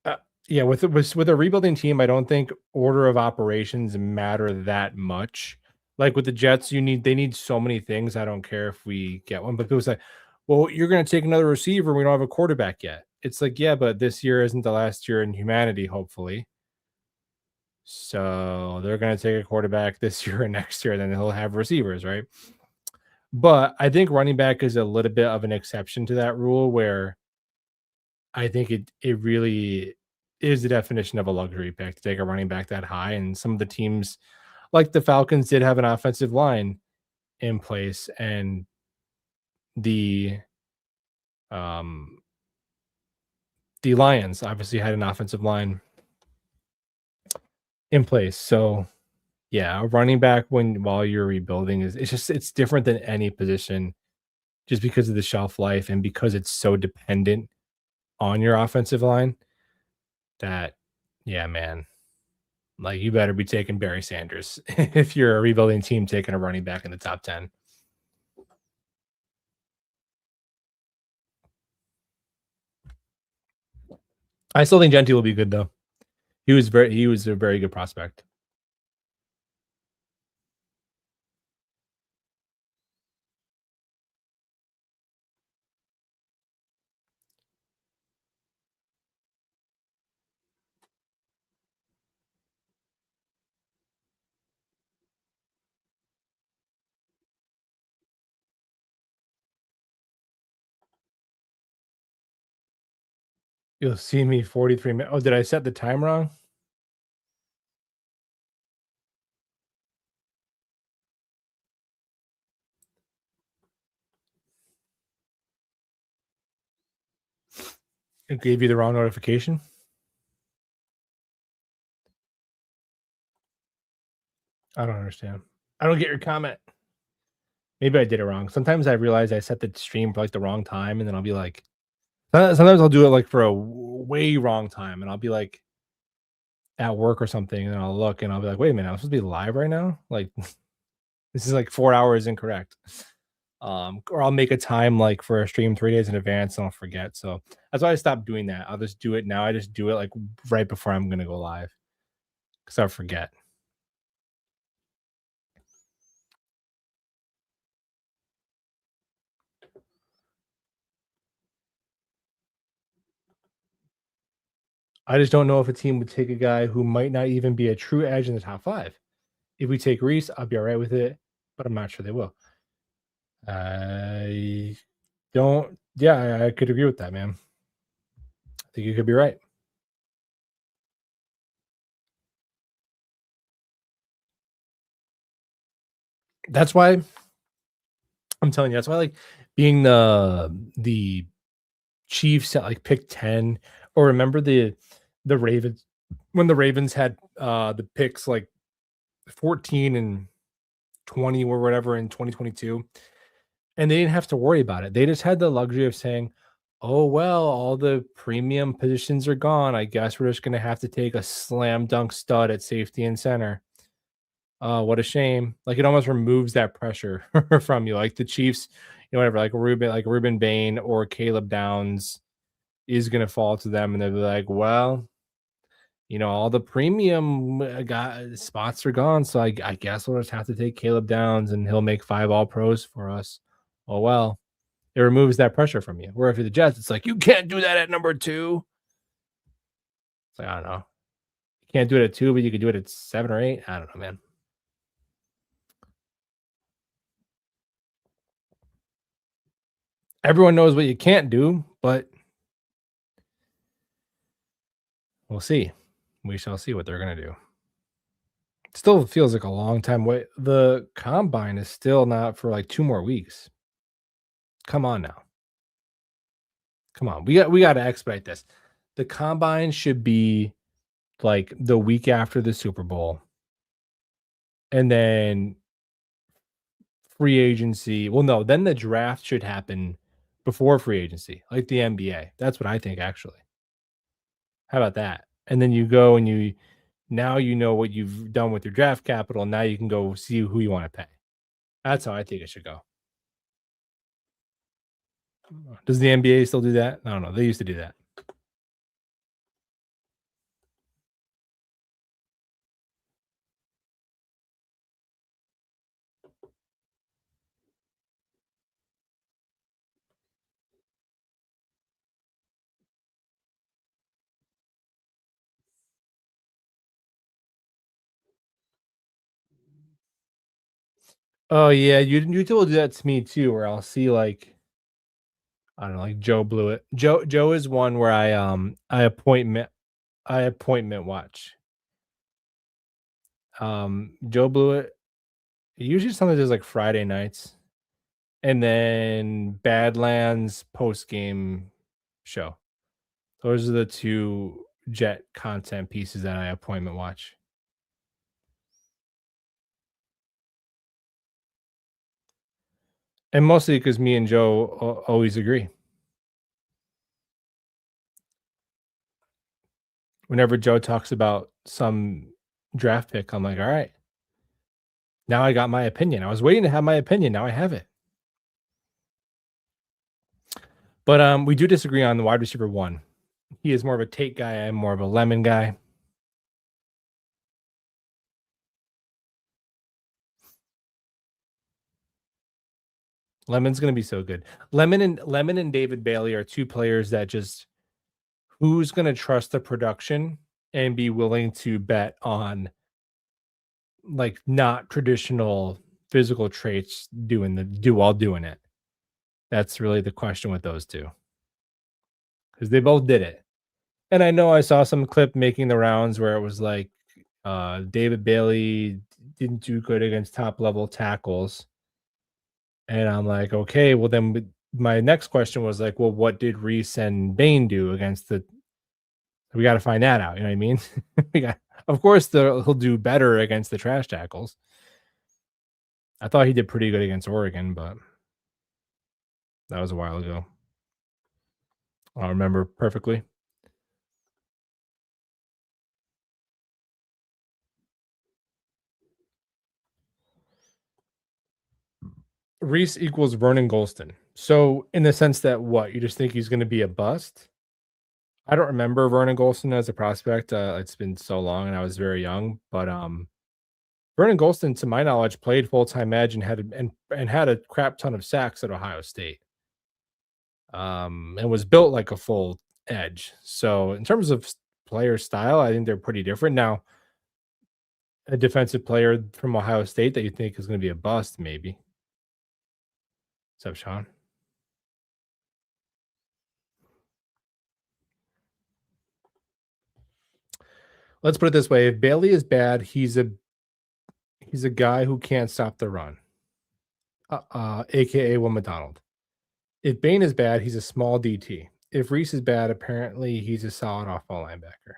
uh, yeah, with a rebuilding team, I don't think order of operations matter that much. Like with the Jets, they need so many things. I don't care if we get one, but people say, "Well, you're going to take another receiver. We don't have a quarterback yet." It's like, yeah, but this year isn't the last year in humanity, hopefully. So they're going to take a quarterback this year and next year, and then they'll have receivers, right? But I think running back is a little bit of an exception to that rule where I think it really is the definition of a luxury pick to take a running back that high, and some of the teams, like the Falcons, did have an offensive line in place, and the um, the Lions obviously had an offensive line in place. So yeah, a running back while you're rebuilding it's different than any position just because of the shelf life and because it's so dependent on your offensive line that yeah, man. Like, you better be taking Barry Sanders if you're a rebuilding team taking a running back in the top 10. I still think Genty will be good though. He was a very good prospect. You'll see me 43 minutes. Oh, did I set the time wrong? It gave you the wrong notification? I don't understand. I don't get your comment. Maybe I did it wrong. Sometimes I realize I set the stream for like the wrong time, and then I'll be like, sometimes I'll do it like for a way wrong time, and I'll be like at work or something, and I'll look and I'll be like, wait a minute, I'm supposed to be live right now? Like, this is like 4 hours incorrect. Or I'll make a time like for a stream 3 days in advance and I'll forget. So that's why I stopped doing that. I'll just do it now. I just do it like right before I'm gonna go live because I'll forget. I just don't know if a team would take a guy who might not even be a true edge in the top five. If we take Reese, I'll be all right with it, but I'm not sure they will. I don't. Yeah, I could agree with that, man. I think you could be right. That's why I'm telling you. That's why, like, being the Chiefs at like pick 10, or remember the Ravens when the Ravens had the picks like 14 and 20 or whatever in 2022, and they didn't have to worry about it. They just had the luxury of saying, "Oh well, all the premium positions are gone. I guess we're just gonna have to take a slam dunk stud at safety and center." What a shame. Like, it almost removes that pressure from you. Like the Chiefs, whatever, like Ruben Bain or Caleb Downs is gonna fall to them, and they'll be like, "Well, all the premium spots are gone, so I guess we'll just have to take Caleb Downs, and he'll make 5 All Pros for us." Oh well, it removes that pressure from you. Where if you're the Jets, it's like you can't do that at number 2. It's like, I don't know, you can't do it at 2, but you could do it at 7 or 8. I don't know, man. Everyone knows what you can't do, but we'll see. We shall see what they're gonna do. Still feels like a long time away. The combine is still not for like 2 more weeks. Come on now. Come on. We got to expedite this. The combine should be like the week after the Super Bowl, and then free agency. Well, no, then the draft should happen before free agency, like the NBA. That's what I think actually. How about that? And then you go and you now you know what you've done with your draft capital. Now you can go see who you want to pay. That's how I think it should go. Does the NBA still do that? I don't know. They used to do that. Oh yeah, you will do that to me too, where I'll see like I don't know, like Joe blew it. Joe is one where I appointment watch. Joe blew it. Usually something does like Friday nights, and then Badlands post game show. Those are the two Jet content pieces that I appointment watch. And mostly because me and Joe always agree. Whenever Joe talks about some draft pick, I'm like, all right, now I got my opinion. I was waiting to have my opinion. Now I have it. But we do disagree on the wide receiver one. He is more of a Tate guy. I'm more of a Lemon guy. Lemon's gonna be so good. Lemon and David Bailey are two players that just who's gonna trust the production and be willing to bet on like not traditional physical traits do while doing it. That's really the question with those two because they both did it. And I know I saw some clip making the rounds where it was like David Bailey didn't do good against top level tackles. And I'm like, okay, well then my next question was like, well, what did Reese and Bain do against the we got to find that out, you know what I mean? we got of course he'll do better against the trash tackles. I thought he did pretty good against Oregon, but that was a while ago. I don't remember perfectly. Reese equals Vernon Golston. So in the sense that what you just think he's going to be a bust? I don't remember Vernon Golston as a prospect. It's been so long, and I was very young. But Vernon Golston, to my knowledge, played full time edge and had a crap ton of sacks at Ohio State. And was built like a full edge. So in terms of player style, I think they're pretty different. Now, a defensive player from Ohio State that you think is going to be a bust, maybe. What's up, Sean? Let's put it this way: if Bailey is bad, he's a guy who can't stop the run, aka Will McDonald. If Bain is bad, he's a small DT. If Reese is bad, apparently he's a solid off-ball linebacker.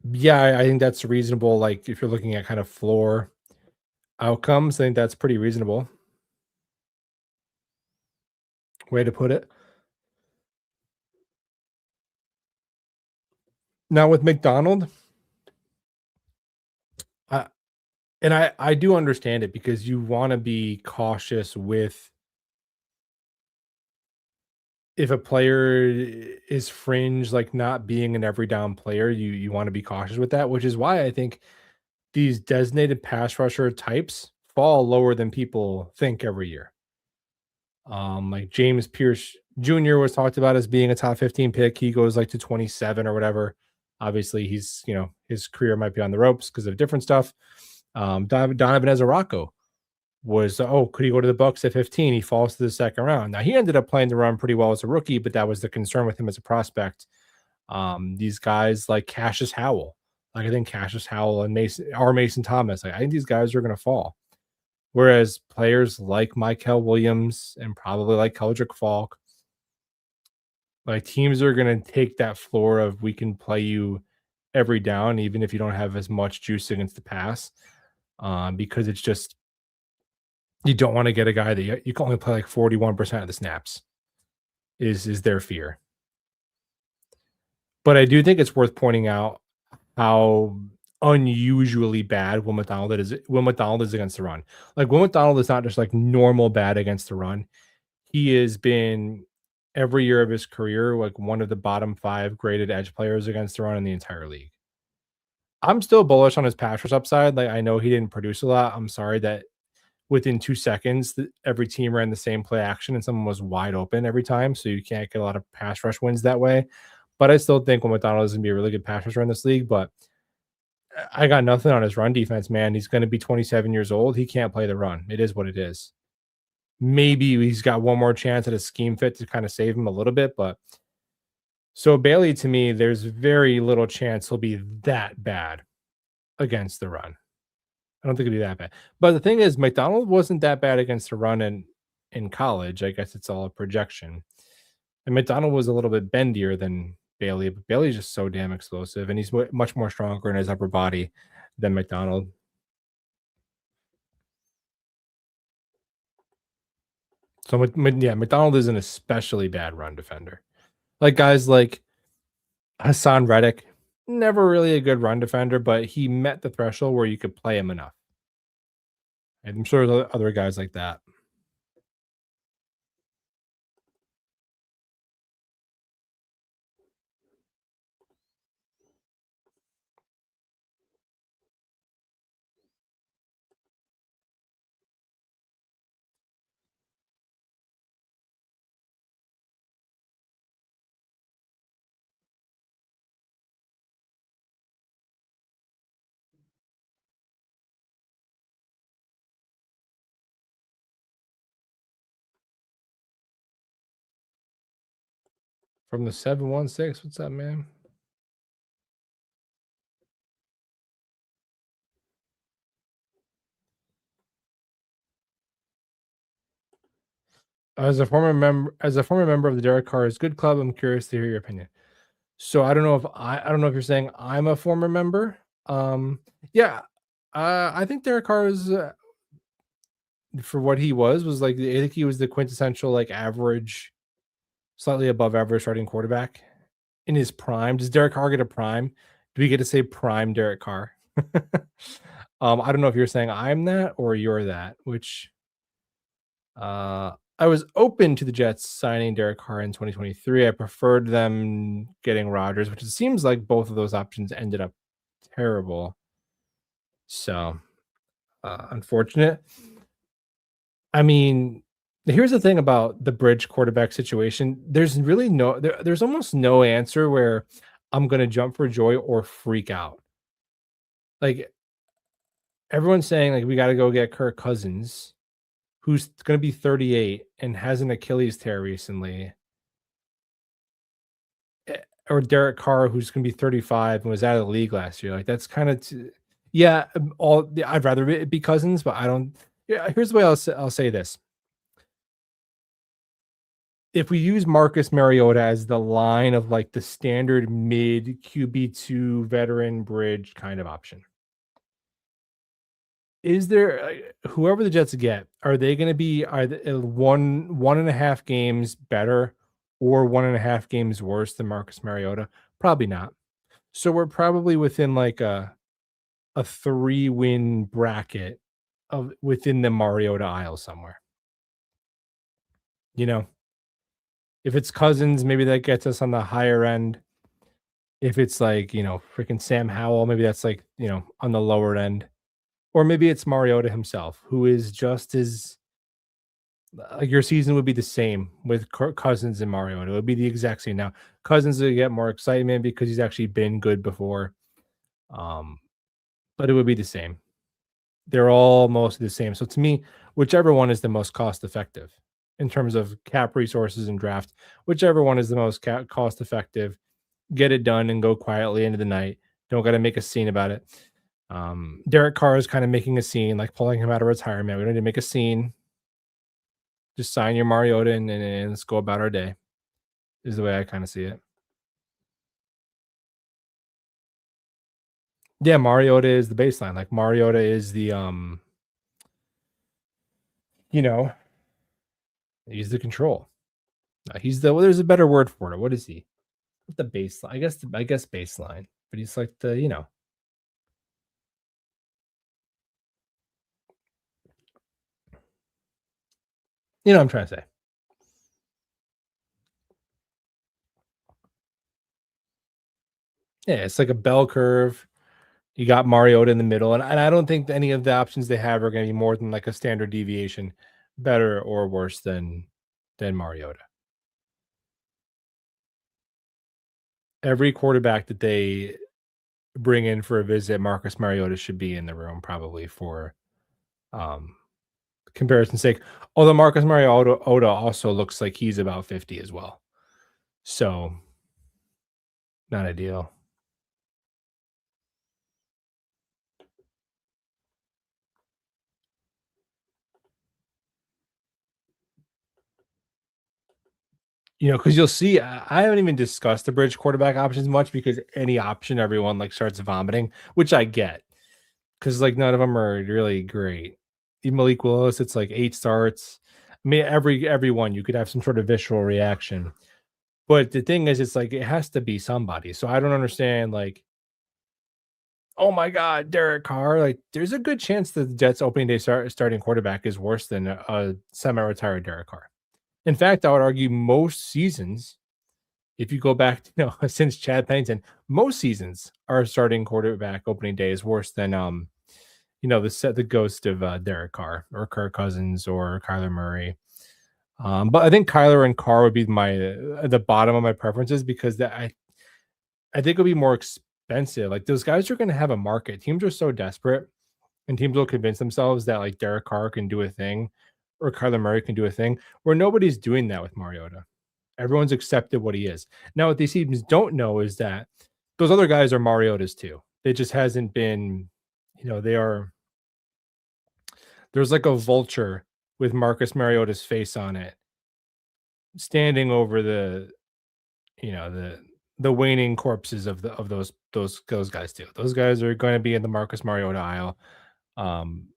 Yeah, I think that's reasonable. Like if you're looking at kind of floor outcomes, I think that's pretty reasonable. Way to put it. Now with McDonald, I and I do understand it because you want to be cautious with if a player is fringe, like not being an every down player, you want to be cautious with that, which is why I think these designated pass rusher types fall lower than people think every year. Like James Pierce Jr. was talked about as being a top 15 pick. He goes like to 27 or whatever. Obviously, he's his career might be on the ropes because of different stuff. Donovan Ezeracco was could he go to the Bucks at 15? He falls to the second round. Now he ended up playing the run pretty well as a rookie, but that was the concern with him as a prospect. These guys like Cassius Howell, like I think Cassius Howell and Mason Thomas, like I think these guys are going to fall. Whereas players like Michael Williams and probably like Keldrick Falk, like teams are gonna take that floor of we can play you every down, even if you don't have as much juice against the pass, because it's just you don't want to get a guy that you can only play like 41% of the snaps is their fear. But I do think it's worth pointing out how unusually bad Will McDonald is against the run. Like Will McDonald is not just like normal bad against the run. He has been every year of his career like one of the bottom 5 graded edge players against the run in the entire league. I'm still bullish on his pass rush upside. Like I know he didn't produce a lot. I'm sorry that within 2 seconds every team ran the same play action and someone was wide open every time, so you can't get a lot of pass rush wins that way. But I still think Will McDonald is gonna be a really good pass rusher in this league, but I got nothing on his run defense, man. He's gonna be 27 years old. He can't play the run. It is what it is. Maybe he's got one more chance at a scheme fit to kind of save him a little bit, but so Bailey to me, there's very little chance he'll be that bad against the run. I don't think it'd be that bad. But the thing is, McDonald wasn't that bad against the run in college. I guess it's all a projection. And McDonald was a little bit bendier than Bailey, but Bailey's just so damn explosive, and he's much more stronger in his upper body than McDonald. So, yeah, McDonald is an especially bad run defender. Like guys like Hassan Reddick, never really a good run defender, but he met the threshold where you could play him enough. And I'm sure there's other guys like that. From the 716, what's up, man? As a former member of the Derek Carr's good club, I'm curious to hear your opinion. So I don't know if you're saying I'm a former member. Yeah, I think Derek Carr is for what he was like I think he was the quintessential like average, slightly above average starting quarterback in his prime. Does Derek Carr get a prime? Do we get to say prime Derek Carr? I don't know if you're saying I'm that or you're that, which I was open to the Jets signing Derek Carr in 2023. I preferred them getting Rodgers, which it seems like both of those options ended up terrible. So, unfortunate. I mean, here's the thing about the bridge quarterback situation. There's almost no answer where I'm gonna jump for joy or freak out. Like everyone's saying, like we got to go get Kirk Cousins, who's gonna be 38 and has an Achilles tear recently, or Derek Carr, who's gonna be 35 and was out of the league last year. Like that's kind of yeah. I'd rather it be Cousins, but I don't. Yeah, here's the way I'll say this. If we use Marcus Mariota as the line of like the standard mid QB2 veteran bridge kind of option, is there whoever the Jets get, are they going to be either 1.5 games better or 1.5 games worse than Marcus Mariota? Probably not. So we're probably within like a 3-win bracket of within the Mariota aisle somewhere. You know, if it's Cousins, maybe that gets us on the higher end. If it's like, freaking Sam Howell, maybe that's like, on the lower end. Or maybe it's Mariota himself, who is just as like your season would be the same with Cousins and Mariota. It would be the exact same. Now, Cousins will get more excitement because he's actually been good before. Um, but it would be the same. They're all mostly the same. So to me, whichever one is the most cost effective in terms of cap resources and draft, whichever one is the most cost effective, get it done and go quietly into the night. Don't got to make a scene about it. Derek Carr is kind of making a scene, like pulling him out of retirement. We don't need to make a scene. Just sign your Mariota and let's go about our day. Is the way I kind of see it. Yeah, Mariota is the baseline. Like Mariota is you know, he's the control. He's the well, there's a better word for it. What is he? The baseline. I guess baseline. But he's like what I'm trying to say. Yeah, it's like a bell curve. You got Mariota in the middle, and I don't think any of the options they have are going to be more than like a standard deviation, better or worse than Mariota. Every quarterback that they bring in for a visit, Marcus Mariota should be in the room probably for um comparison's sake. Although Marcus Mariota also looks like he's about 50 as well. So not ideal. Because you'll see, I haven't even discussed the bridge quarterback options much because any option everyone like starts vomiting, which I get because like none of them are really great. Even Malik Willis, it's like 8 starts. I mean, every one you could have some sort of visceral reaction. But the thing is, it's like it has to be somebody. So I don't understand, like, oh my God, Derek Carr. Like, there's a good chance that the Jets opening day starting quarterback is worse than a semi-retired Derek Carr. In fact, I would argue most seasons, if you go back, since Chad Pennington, most seasons our starting quarterback opening day is worse than the ghost of Derek Carr or Kirk Cousins or Kyler Murray. But I think Kyler and Carr would be my the bottom of my preferences because I think it'll be more expensive. Like those guys are going to have a market. Teams are so desperate, and teams will convince themselves that like Derek Carr can do a thing, or Kyler Murray can do a thing, where nobody's doing that with Mariota. Everyone's accepted what he is. Now, what these teams don't know is that those other guys are Mariotas too. It just hasn't been, they are. There's like a vulture with Marcus Mariota's face on it, standing over the waning corpses of those guys too. Those guys are going to be in the Marcus Mariota aisle. Um,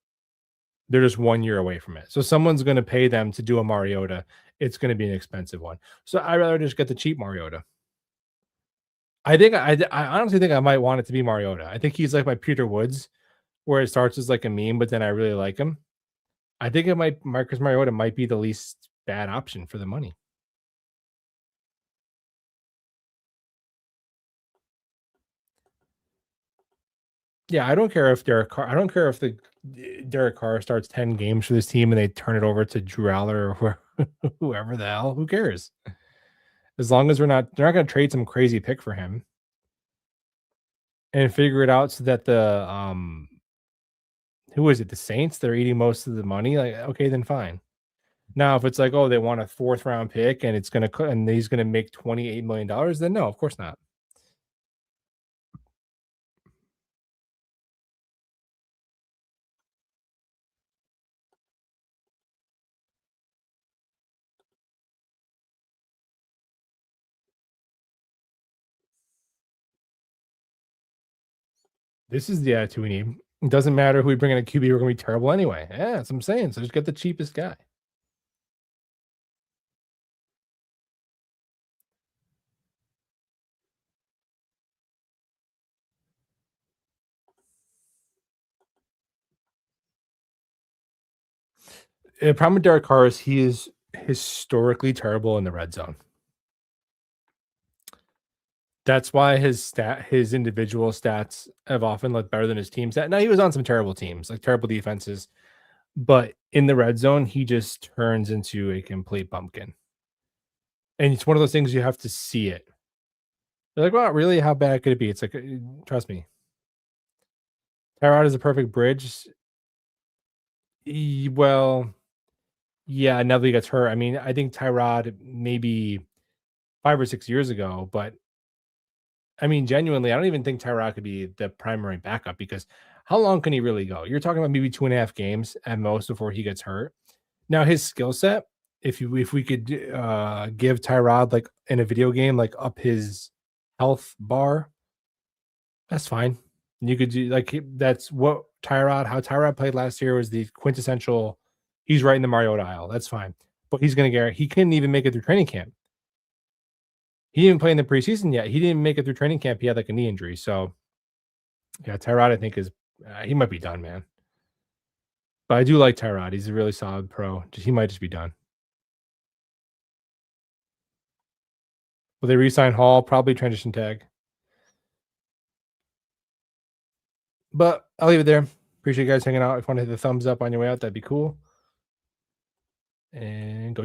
they're just 1 year away from it. So someone's going to pay them to do a Mariota. It's going to be an expensive one. So I'd rather just get the cheap Mariota. I honestly think I might want it to be Mariota. I think he's like my Peter Woods, where it starts as like a meme, but then I really like him. I think it might Marcus Mariota might be the least bad option for the money. Yeah, I don't care if the Derek Carr starts 10 games for this team and they turn it over to Drew Aller or whoever the hell. Who cares? As long as they're not going to trade some crazy pick for him and figure it out so that who is it? The Saints, they're eating most of the money. Like, okay, then fine. Now, if it's like, oh, they want a fourth round pick and and he's gonna make $28 million, then no, of course not. This is the attitude we need. It doesn't matter who we bring in a QB, we're gonna be terrible anyway. Yeah, that's what I'm saying. So just get the cheapest guy. The problem with Derek Carr is he is historically terrible in the red zone. That's why his individual stats have often looked better than his team stat. Now he was on some terrible teams, like terrible defenses, but in the red zone, he just turns into a complete pumpkin. And it's one of those things you have to see it. They're like, "Well, really? How bad could it be?" It's like, trust me. Tyrod is a perfect bridge. Well, yeah, now that he gets hurt. I mean, I think Tyrod maybe 5 or 6 years ago, but I mean, genuinely, I don't even think Tyrod could be the primary backup because how long can he really go? You're talking about maybe 2.5 games at most before he gets hurt. Now his skill set, if we could give Tyrod like in a video game, like up his health bar, that's fine. You could do like that's what Tyrod, how Tyrod played last year was the quintessential. He's right in the Mariota aisle. That's fine, but he's gonna get. He couldn't even make it through training camp. He didn't play in the preseason yet. He didn't make it through training camp. He had like a knee injury. So yeah, Tyrod I think is he might be done, man. But I do like Tyrod. He's a really solid pro. He might just be done. Will they re-sign Hall? Probably transition tag. But I'll leave it there. Appreciate you guys hanging out. If you want to hit the thumbs up on your way out, that'd be cool. And go